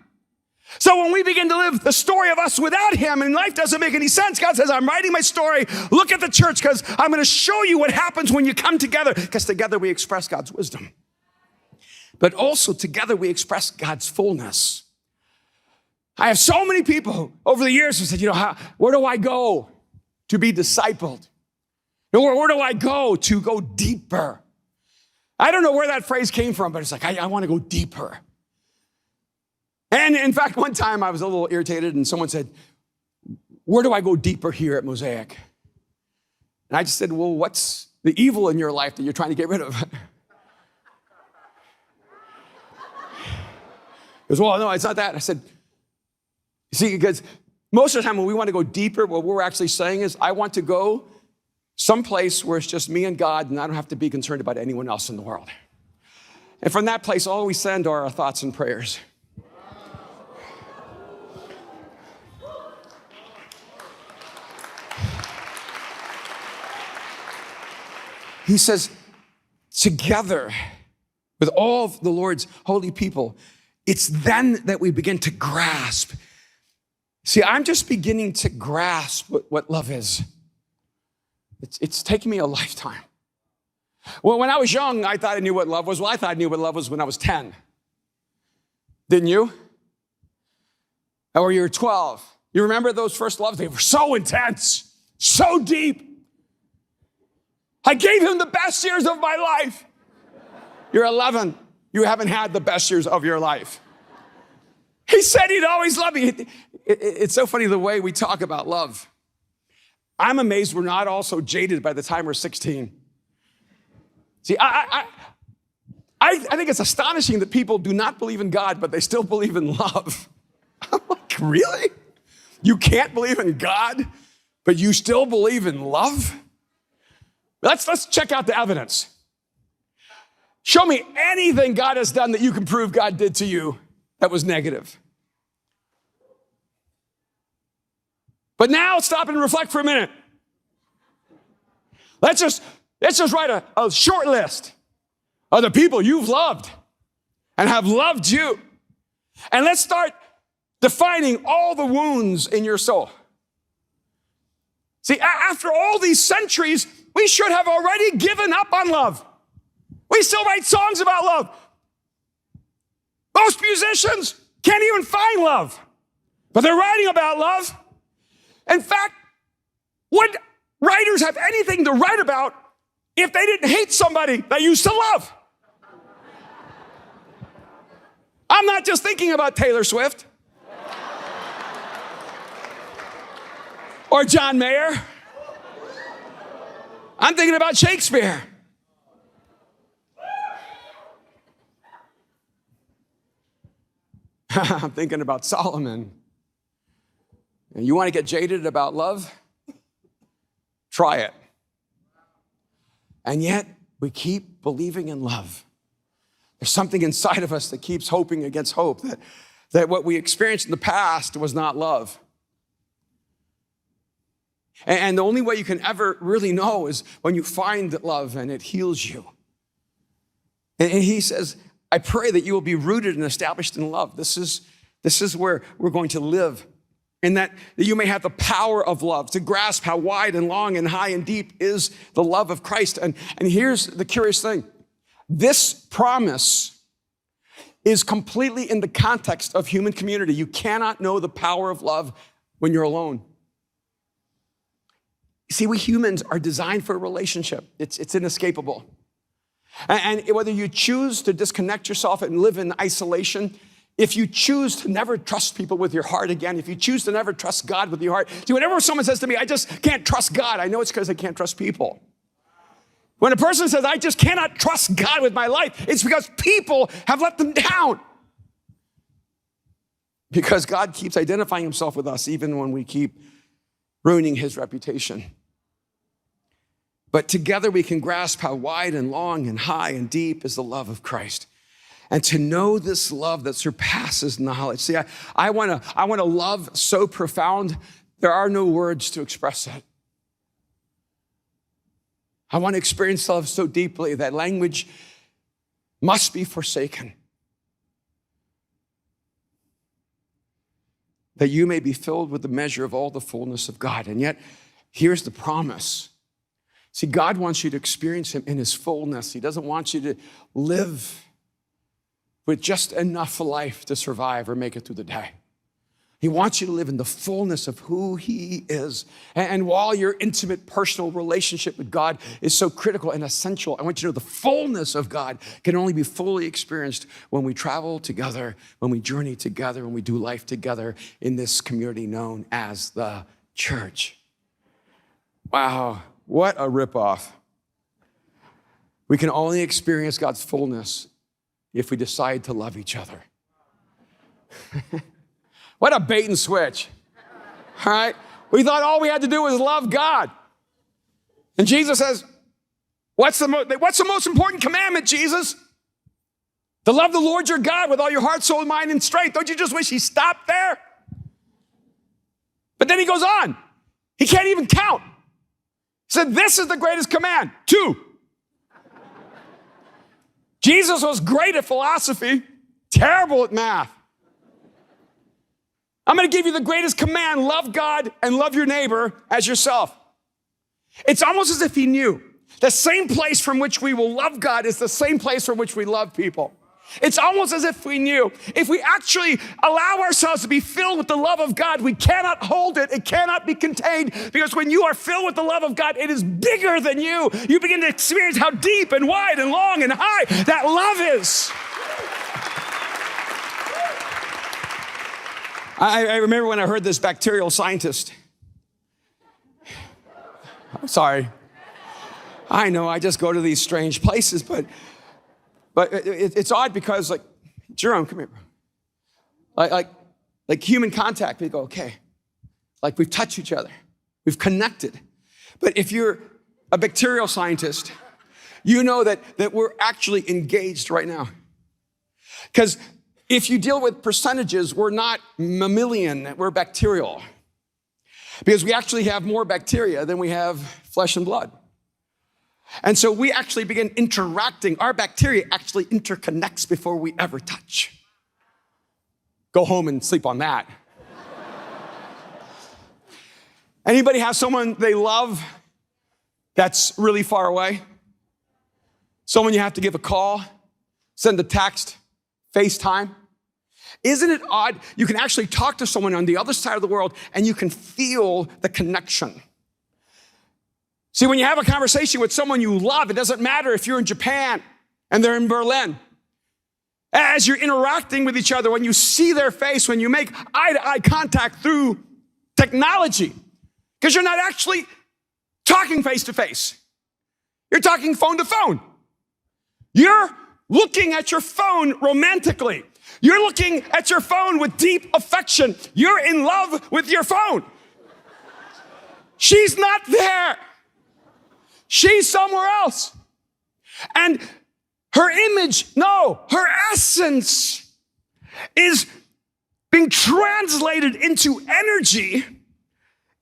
So when we begin to live the story of us without him and life doesn't make any sense, God says, I'm writing my story. Look at the church because I'm going to show you what happens when you come together, because together we express God's wisdom. But also together we express God's fullness. I have so many people over the years who said, where do I go to be discipled? Where do I go to go deeper? I don't know where that phrase came from, but it's like, I want to go deeper. And in fact, one time I was a little irritated and someone said, where do I go deeper here at Mosaic? And I just said, well, what's the evil in your life that you're trying to get rid of? He goes, well, no, it's not that. I said, you see, because most of the time when we want to go deeper, what we're actually saying is, I want to go someplace where it's just me and God, and I don't have to be concerned about anyone else in the world. And from that place, all we send are our thoughts and prayers. He says, together with all of the Lord's holy people, it's then that we begin to grasp. See, I'm just beginning to grasp what love is. It's taken me a lifetime. Well, when I was young, I thought I knew what love was. Well, I thought I knew what love was when I was 10. Didn't you? Or you were 12. You remember those first loves? They were so intense, so deep. I gave him the best years of my life. You're 11. You haven't had the best years of your life. He said he'd always love me. It's so funny the way we talk about love. I'm amazed we're not all so jaded by the time we're 16. See, I think it's astonishing that people do not believe in God, but they still believe in love. I'm like, really? You can't believe in God, but you still believe in love? Let's check out the evidence. Show me anything God has done that you can prove God did to you that was negative. But now stop and reflect for a minute. Let's just write a short list of the people you've loved and have loved you. And let's start defining all the wounds in your soul. See, after all these centuries, we should have already given up on love. We still write songs about love. Most musicians can't even find love, but they're writing about love. In fact, would writers have anything to write about if they didn't hate somebody they used to love? I'm not just thinking about Taylor Swift or John Mayer. I'm thinking about Shakespeare. I'm thinking about Solomon. And you want to get jaded about love? Try it. And yet, we keep believing in love. There's something inside of us that keeps hoping against hope, that what we experienced in the past was not love. And the only way you can ever really know is when you find love and it heals you. And he says, I pray that you will be rooted and established in love. This is where we're going to live. And that you may have the power of love to grasp how wide and long and high and deep is the love of Christ. And here's the curious thing. This promise is completely in the context of human community. You cannot know the power of love when you're alone. You see, we humans are designed for a relationship. It's inescapable. And whether you choose to disconnect yourself and live in isolation, if you choose to never trust people with your heart again, if you choose to never trust God with your heart, see, whenever someone says to me, I just can't trust God, I know it's because they can't trust people. When a person says, I just cannot trust God with my life, it's because people have let them down. Because God keeps identifying himself with us even when we keep ruining his reputation. But together we can grasp how wide and long and high and deep is the love of Christ. And to know this love that surpasses knowledge. See, I want to love so profound, there are no words to express it. I want to experience love so deeply that language must be forsaken. That you may be filled with the measure of all the fullness of God. And yet, here's the promise. See, God wants you to experience him in his fullness. He doesn't want you to live with just enough life to survive or make it through the day. He wants you to live in the fullness of who he is. And while your intimate personal relationship with God is so critical and essential, I want you to know the fullness of God can only be fully experienced when we travel together, when we journey together, when we do life together in this community known as the church. Wow, what a ripoff. We can only experience God's fullness if we decide to love each other. What a bait and switch, all right? We thought all we had to do was love God. And Jesus says, what's the most important commandment, Jesus? To love the Lord your God with all your heart, soul, mind, and strength. Don't you just wish he stopped there? But then he goes on. He can't even count. He said, this is the greatest command, 2. Jesus was great at philosophy, terrible at math. I'm going to give you the greatest command, love God and love your neighbor as yourself. It's almost as if he knew the same place from which we will love God is the same place from which we love people. It's almost as if we knew if we actually allow ourselves to be filled with the love of God, we cannot hold it. It cannot be contained, because when you are filled with the love of God, it is bigger than you. You begin to experience how deep and wide and long and high that love is. I remember when I heard this bacterial scientist. I'm sorry. I know I just go to these strange places, but it's odd because, like, Jerome, come here. Like human contact, we go, okay. Like, we've touched each other. We've connected. But if you're a bacterial scientist, you know that we're actually engaged right now. Because if you deal with percentages, we're not mammalian, we're bacterial. Because we actually have more bacteria than we have flesh and blood. And so we actually begin interacting. Our bacteria actually interconnects before we ever touch. Go home and sleep on that. Anybody have someone they love that's really far away? Someone you have to give a call, send a text, FaceTime? Isn't it odd? You can actually talk to someone on the other side of the world and you can feel the connection. See, when you have a conversation with someone you love, it doesn't matter if you're in Japan and they're in Berlin. As you're interacting with each other, when you see their face, when you make eye-to-eye contact through technology, because you're not actually talking face-to-face. You're talking phone to phone. You're looking at your phone romantically. You're looking at your phone with deep affection. You're in love with your phone. She's not there. She's somewhere else. And her image, no, her essence is being translated into energy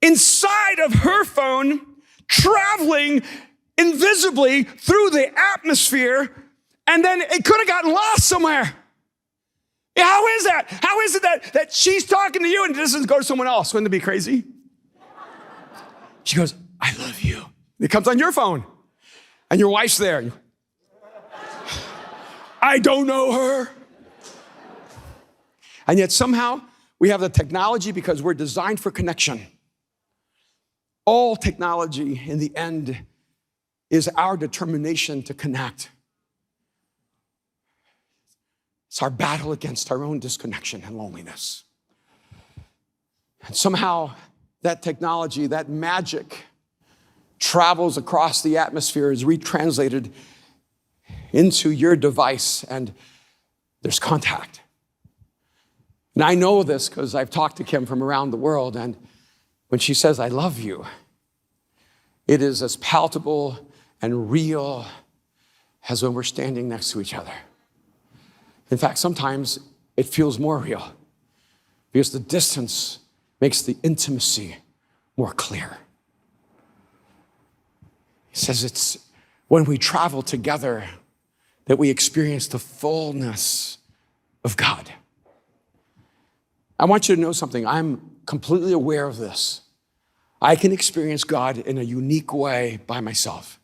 inside of her phone, traveling invisibly through the atmosphere, and then it could have gotten lost somewhere. How is that? How is it that she's talking to you and it doesn't go to someone else? Wouldn't it be crazy? She goes, I love you. It comes on your phone, and your wife's there. I don't know her. And yet somehow we have the technology because we're designed for connection. All technology in the end is our determination to connect. It's our battle against our own disconnection and loneliness. And somehow that technology, that magic, travels across the atmosphere, is retranslated into your device, and there's contact. And I know this because I've talked to Kim from around the world, and when she says, I love you, it is as palpable and real as when we're standing next to each other. In fact, sometimes it feels more real because the distance makes the intimacy more clear. He says it's when we travel together that we experience the fullness of God. I want you to know something. I'm completely aware of this. I can experience God in a unique way by myself.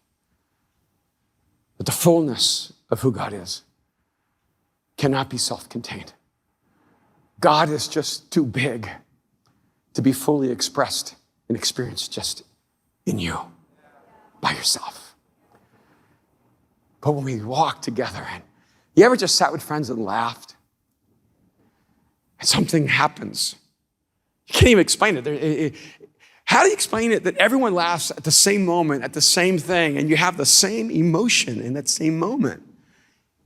But the fullness of who God is cannot be self-contained. God is just too big to be fully expressed and experienced just in you, by yourself. But when we walk together, and you ever just sat with friends and laughed? And something happens. You can't even explain it. How do you explain it that everyone laughs at the same moment, at the same thing, and you have the same emotion in that same moment?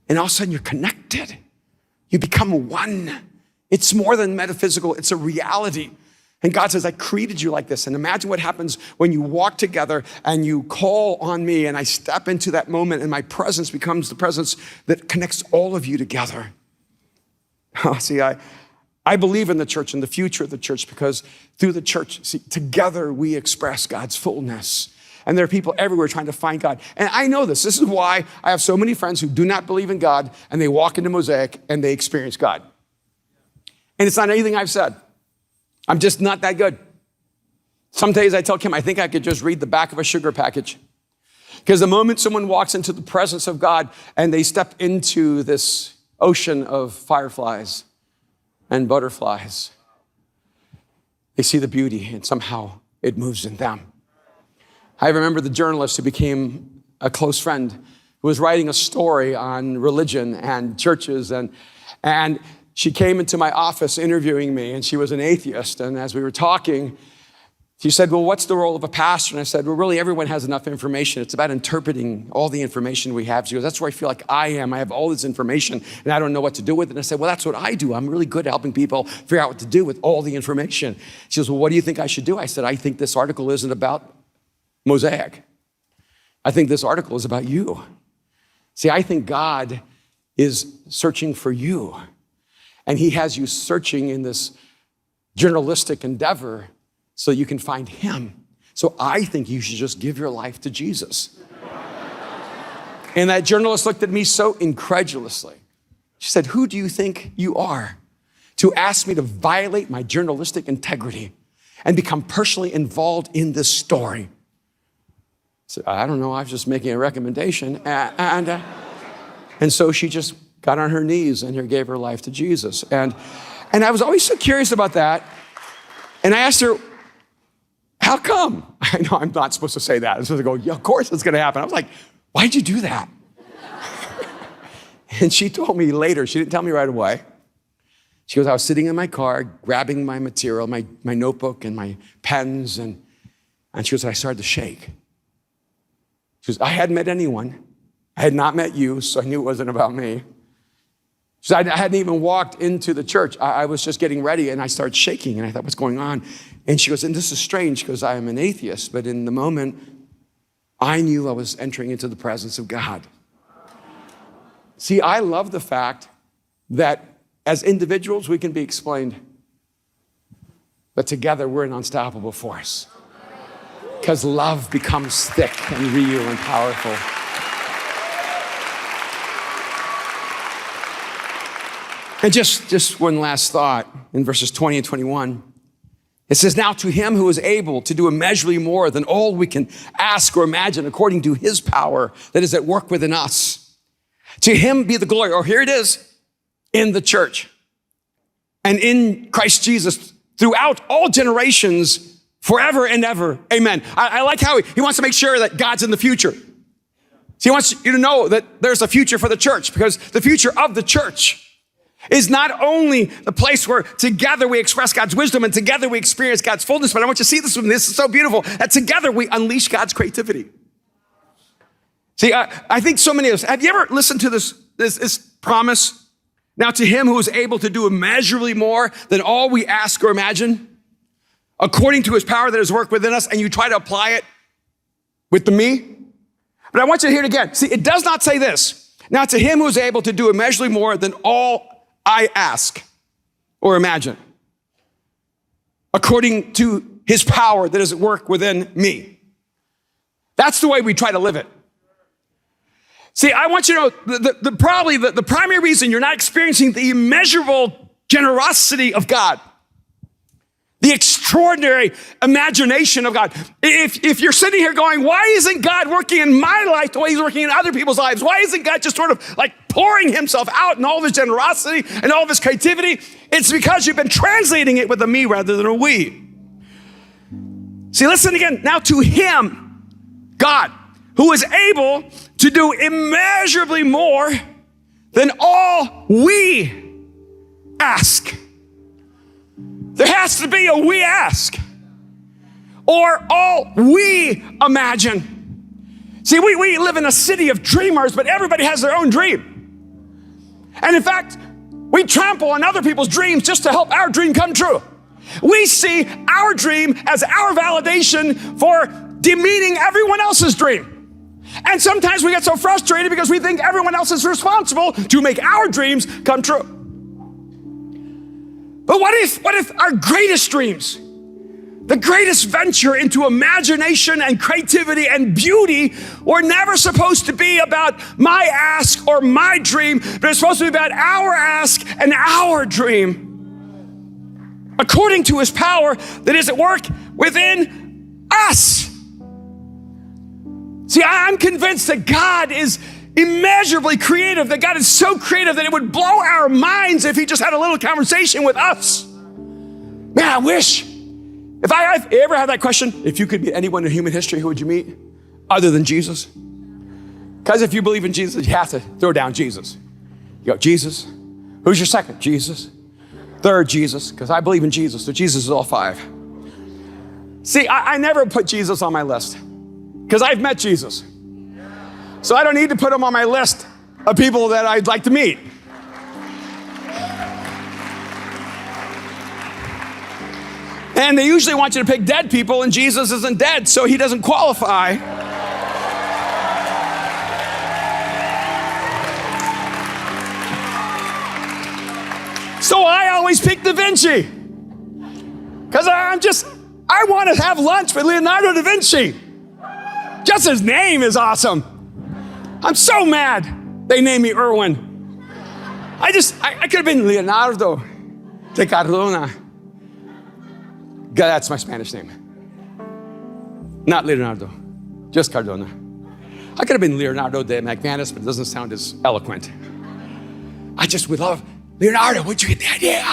And all of a sudden you're connected. You become one. It's more than metaphysical, it's a reality. And God says, I created you like this. And imagine what happens when you walk together and you call on me and I step into that moment and my presence becomes the presence that connects all of you together. See, I believe in the church and the future of the church because through the church, see, together we express God's fullness. And there are people everywhere trying to find God. And I know this. This is why I have so many friends who do not believe in God and they walk into Mosaic and they experience God. And it's not anything I've said. I'm just not that good. Some days I tell Kim, I think I could just read the back of a sugar package. Because the moment someone walks into the presence of God and they step into this ocean of fireflies and butterflies, they see the beauty and somehow it moves in them. I remember the journalist who became a close friend who was writing a story on religion and churches and she came into my office interviewing me, and she was an atheist. And as we were talking, she said, well, what's the role of a pastor? And I said, well, really, everyone has enough information. It's about interpreting all the information we have. She goes, that's where I feel like I am. I have all this information, and I don't know what to do with it. And I said, well, that's what I do. I'm really good at helping people figure out what to do with all the information. She goes, well, what do you think I should do? I said, I think this article isn't about Mosaic. I think this article is about you. See, I think God is searching for you. And he has you searching in this journalistic endeavor so you can find him. So I think you should just give your life to Jesus. And that journalist looked at me so incredulously. She said, who do you think you are to ask me to violate my journalistic integrity and become personally involved in this story? I said, I don't know, I was just making a recommendation. And so she just got on her knees and gave her life to Jesus. And I was always so curious about that. And I asked her, how come? I know I'm not supposed to say that. I'm supposed to go, yeah, of course it's gonna happen. I was like, why'd you do that? And she told me later, she didn't tell me right away. She goes, I was sitting in my car, grabbing my material, my notebook and my pens, and she goes, I started to shake. She goes, I hadn't met anyone. I had not met you, so I knew it wasn't about me. So I hadn't even walked into the church. I was just getting ready and I started shaking and I thought, what's going on? And she goes, and this is strange because I am an atheist, but in the moment, I knew I was entering into the presence of God. See, I love the fact that as individuals, we can be explained, but together we're an unstoppable force because love becomes thick and real and powerful. And just one last thought in verses 20 and 21. It says, now to him who is able to do immeasurably more than all we can ask or imagine according to his power that is at work within us. To him be the glory, or here it is, in the church and in Christ Jesus throughout all generations, forever and ever. Amen. I like how he wants to make sure that God's in the future. So he wants you to know that there's a future for the church because the future of the church is not only the place where together we express God's wisdom and together we experience God's fullness, but I want you to see this one. This is so beautiful that together we unleash God's creativity. See, I think so many of us, have you ever listened to this promise? Now to him who is able to do immeasurably more than all we ask or imagine, according to his power that has worked within us, and you try to apply it with the me. But I want you to hear it again. See, it does not say this. Now to him who is able to do immeasurably more than all I ask or imagine, according to his power that is at work within me. That's the way we try to live it. See, I want you to know probably the primary reason you're not experiencing the immeasurable generosity of God, the extraordinary imagination of God. If you're sitting here going, why isn't God working in my life the way he's working in other people's lives? Why isn't God just sort of like pouring himself out in all of his generosity and all of his creativity? It's because you've been translating it with a me rather than a we. See, listen again. Now to him, God, who is able to do immeasurably more than all we ask. There has to be a we ask, or all we imagine. See, we live in a city of dreamers, but everybody has their own dream. And in fact, we trample on other people's dreams just to help our dream come true. We see our dream as our validation for demeaning everyone else's dream. And sometimes we get so frustrated because we think everyone else is responsible to make our dreams come true. But what if our greatest dreams, the greatest venture into imagination and creativity and beauty, were never supposed to be about my ask or my dream, but it's supposed to be about our ask and our dream, according to his power that is at work within us. See, I'm convinced that God is immeasurably creative, that God is so creative that it would blow our minds if he just had a little conversation with us. Man, I wish. If I ever had that question, if you could meet anyone in human history, who would you meet other than Jesus? Because if you believe in Jesus, you have to throw down Jesus. You go, Jesus. Who's your second? Jesus. Third, Jesus, because I believe in Jesus, so Jesus is all five. See, I never put Jesus on my list because I've met Jesus. So I don't need to put him on my list of people that I'd like to meet. And they usually want you to pick dead people, and Jesus isn't dead, so he doesn't qualify. So I always pick Da Vinci, because I want to have lunch with Leonardo da Vinci. Just his name is awesome. I'm so mad they named me Erwin. I could have been Leonardo de Cardona. God, that's my Spanish name. Not Leonardo, just Cardona. I could have been Leonardo de McManus, but it doesn't sound as eloquent. I just would love, Leonardo, where'd you get the idea?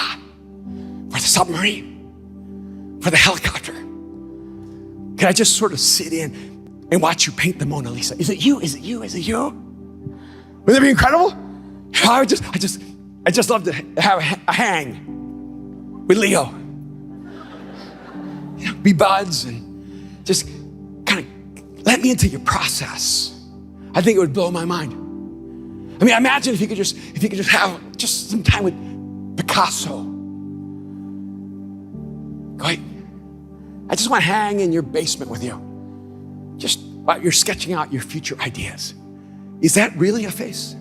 For the submarine? For the helicopter? Can I just sort of sit in and watch you paint the Mona Lisa? Is it you? Is it you? Is it you? Wouldn't that be incredible? I just love to have a hang with Leo. You know, be buds and just kind of let me into your process. I think it would blow my mind. I mean, imagine if you could just have just some time with Picasso. Go ahead. I just want to hang in your basement with you. Just while you're sketching out your future ideas. Is that really a face?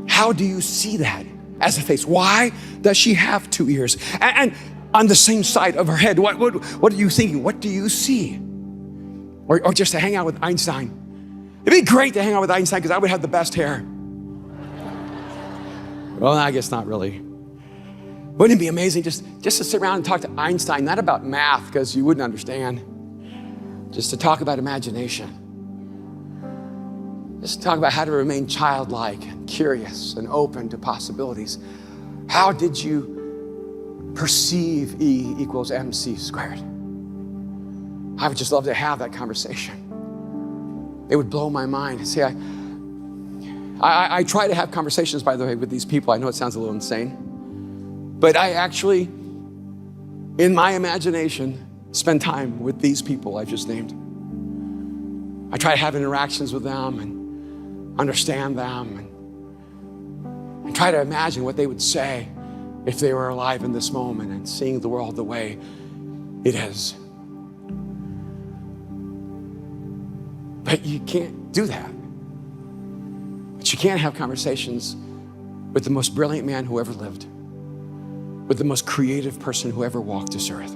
How do you see that as a face? Why does she have two ears? And on the same side of her head, what are you thinking? What do you see? Or just to hang out with Einstein. It'd be great to hang out with Einstein because I would have the best hair. Well, I guess not really. Wouldn't it be amazing just to sit around and talk to Einstein, not about math because you wouldn't understand, just to talk about imagination. Just to talk about how to remain childlike and curious and open to possibilities. How did you perceive E equals MC squared? I would just love to have that conversation. It would blow my mind. See, I try to have conversations, by the way, with these people. I know it sounds a little insane, but I actually, in my imagination, spend time with these people I've just named. I try to have interactions with them and understand them and try to imagine what they would say if they were alive in this moment and seeing the world the way it is. But you can't do that. But you can't have conversations with the most brilliant man who ever lived, with the most creative person who ever walked this earth.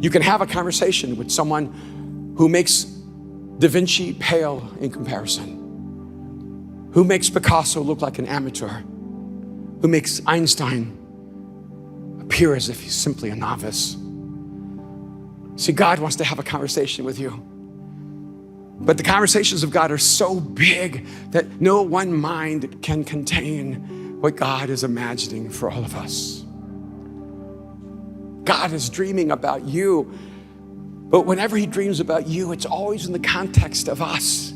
You can have a conversation with someone who makes Da Vinci pale in comparison, who makes Picasso look like an amateur, who makes Einstein appear as if he's simply a novice. See, God wants to have a conversation with you. But the conversations of God are so big that no one mind can contain what God is imagining for all of us. God is dreaming about you But whenever he dreams about you, it's always in the context of us.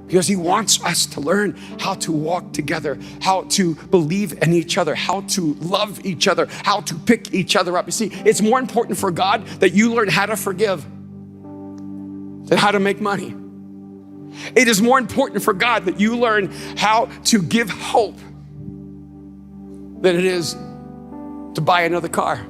Because he wants us to learn how to walk together, how to believe in each other, how to love each other, how to pick each other up. You see, it's more important for God that you learn how to forgive than how to make money. It is more important for God that you learn how to give hope than it is to buy another car.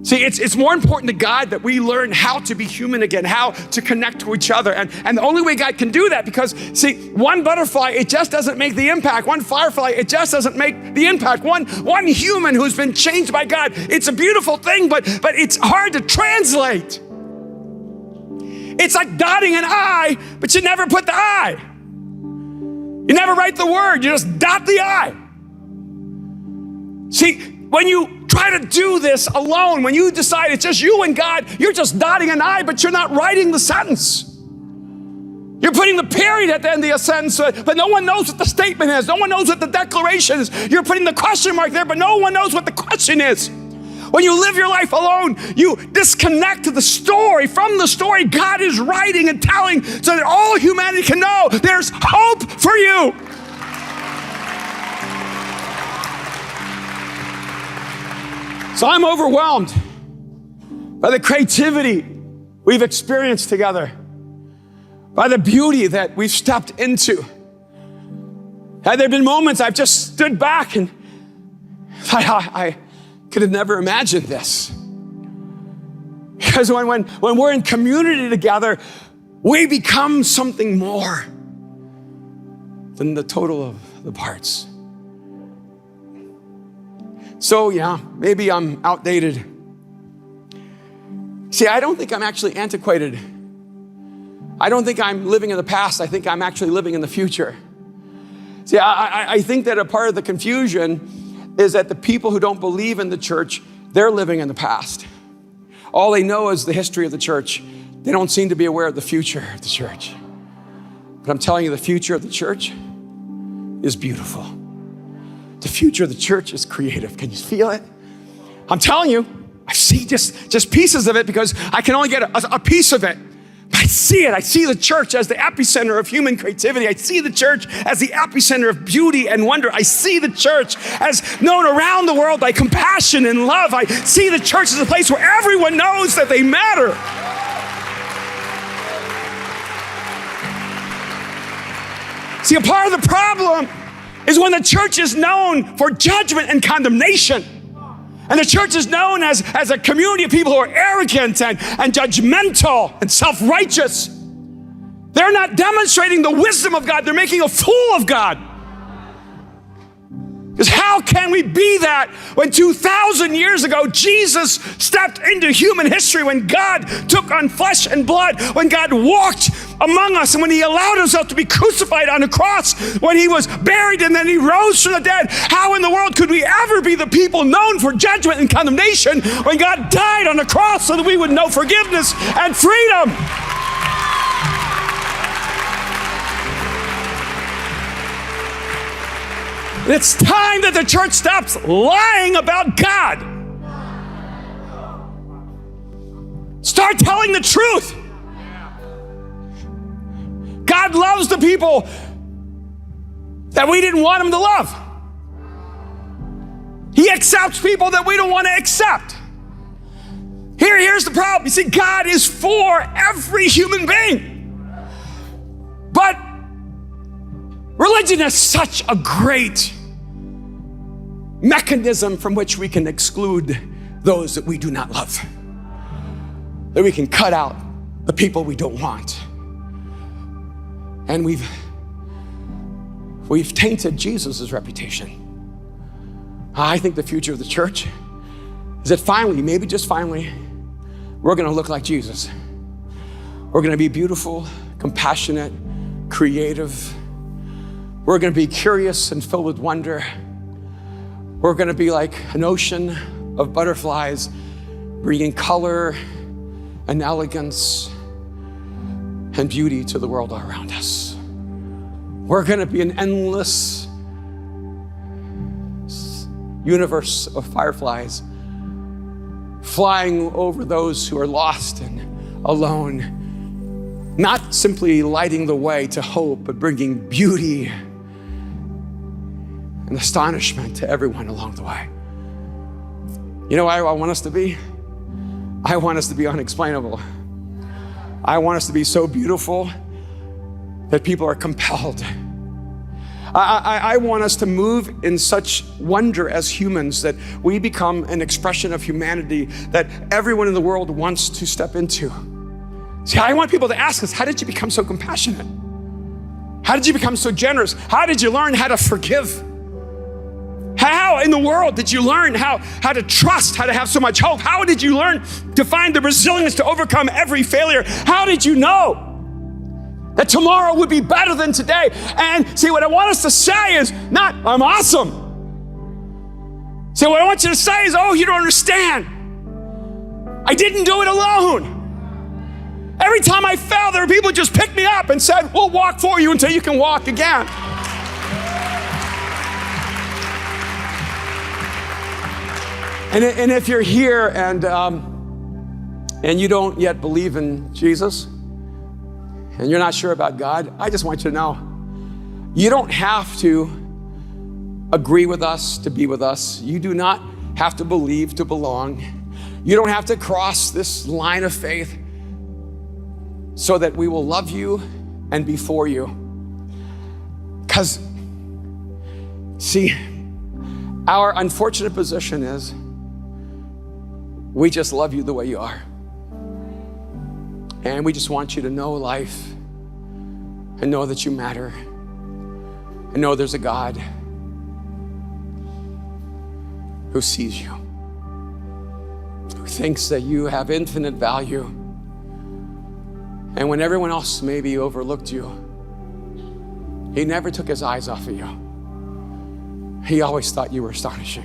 See, it's more important to God that we learn how to be human again, how to connect to each other. And the only way God can do that, because see, one butterfly, it just doesn't make the impact. One firefly, it just doesn't make the impact. One human who's been changed by God, it's a beautiful thing, but it's hard to translate. It's like dotting an I, but you never put the I. You never write the word, you just dot the I. See, when you try to do this alone, when you decide it's just you and God, you're just dotting an I, but you're not writing the sentence. You're putting the period at the end of the sentence, but no one knows what the statement is. No one knows what the declaration is. You're putting the question mark there, but no one knows what the question is. When you live your life alone, you disconnect to the story. From the story God is writing and telling so that all humanity can know there's hope for you. So I'm overwhelmed by the creativity we've experienced together, by the beauty that we've stepped into. Had there been moments I've just stood back and thought, I could have never imagined this. Because when we're in community together, we become something more than the total of the parts. So yeah, maybe I'm outdated. See, I don't think I'm actually antiquated. I don't think I'm living in the past. I think I'm actually living in the future. See, I think that a part of the confusion is that the people who don't believe in the church, they're living in the past. All they know is the history of the church. They don't seem to be aware of the future of the church. But I'm telling you, the future of the church is beautiful. The future of the church is creative. Can you feel it? I'm telling you, I see just pieces of it because I can only get a piece of it. But I see it. I see the church as the epicenter of human creativity. I see the church as the epicenter of beauty and wonder. I see the church as known around the world by compassion and love. I see the church as a place where everyone knows that they matter. See, a part of the problem is when the church is known for judgment and condemnation. And the church is known as a community of people who are arrogant and judgmental and self-righteous. They're not demonstrating the wisdom of God. They're making a fool of God. Because how can we be that when 2,000 years ago, Jesus stepped into human history, when God took on flesh and blood, when God walked among us, and when he allowed himself to be crucified on a cross, when he was buried and then he rose from the dead? How in the world could we ever be the people known for judgment and condemnation when God died on the cross so that we would know forgiveness and freedom? It's time that the church stops lying about God. Start telling the truth. God loves the people that we didn't want him to love. He accepts people that we don't want to accept. Here's the problem. You see, God is for every human being. But religion is such a great mechanism from which we can exclude those that we do not love. That we can cut out the people we don't want. And we've tainted Jesus' reputation. I think the future of the church is that finally, maybe just finally, we're gonna look like Jesus. We're gonna be beautiful, compassionate, creative. We're gonna be curious and filled with wonder. We're gonna be like an ocean of butterflies, bringing color and elegance and beauty to the world all around us. We're gonna be an endless universe of fireflies, flying over those who are lost and alone. Not simply lighting the way to hope, but bringing beauty and astonishment to everyone along the way. You know what I want us to be? I want us to be unexplainable. I want us to be so beautiful that people are compelled. I want us to move in such wonder as humans that we become an expression of humanity that everyone in the world wants to step into. See, I want people to ask us, how did you become so compassionate? How did you become so generous? How did you learn how to forgive? How in the world did you learn how to trust, how to have so much hope? How did you learn to find the resilience to overcome every failure? How did you know that tomorrow would be better than today? And see, what I want us to say is not, I'm awesome. See, what I want you to say is, oh, you don't understand. I didn't do it alone. Every time I fell, there were people who just picked me up and said, we'll walk for you until you can walk again. And if you're here and you don't yet believe in Jesus, and you're not sure about God, I just want you to know, you don't have to agree with us to be with us. You do not have to believe to belong. You don't have to cross this line of faith so that we will love you and be for you. Because, see, our unfortunate position is we just love you the way you are. And we just want you to know life and know that you matter and know there's a God who sees you, who thinks that you have infinite value. And when everyone else maybe overlooked you, he never took his eyes off of you. He always thought you were astonishing.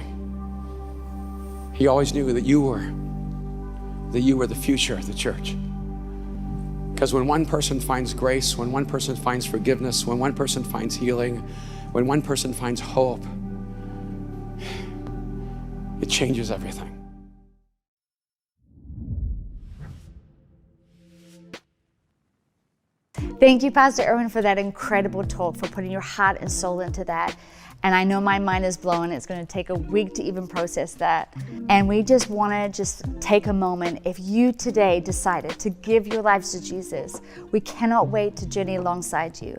He always knew that you were the future of the church. Because when one person finds grace, when one person finds forgiveness, when one person finds healing, when one person finds hope, it changes everything. Thank you, Pastor Erwin, for that incredible talk, for putting your heart and soul into that. And I know my mind is blown. It's going to take a week to even process that. And we just want to take a moment. If you today decided to give your lives to Jesus, we cannot wait to journey alongside you.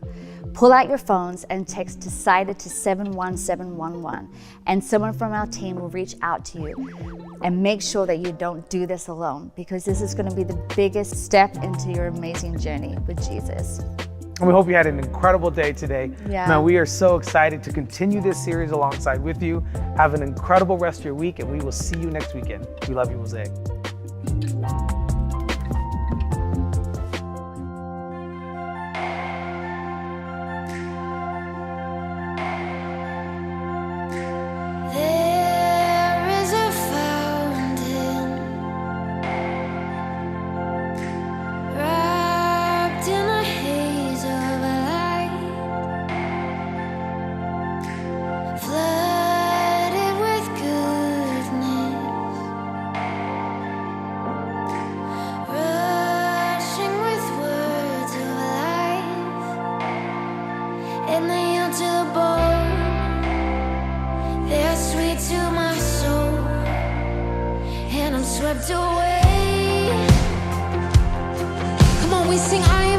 Pull out your phones and text DECIDED to 71711, and someone from our team will reach out to you. And make sure that you don't do this alone, because this is going to be the biggest step into your amazing journey with Jesus. And we hope you had an incredible day today. Yeah. Man, we are so excited to continue this series alongside with you. Have an incredible rest of your week, and we will see you next weekend. We love you, Mosaic. Swept away. Come on, we sing I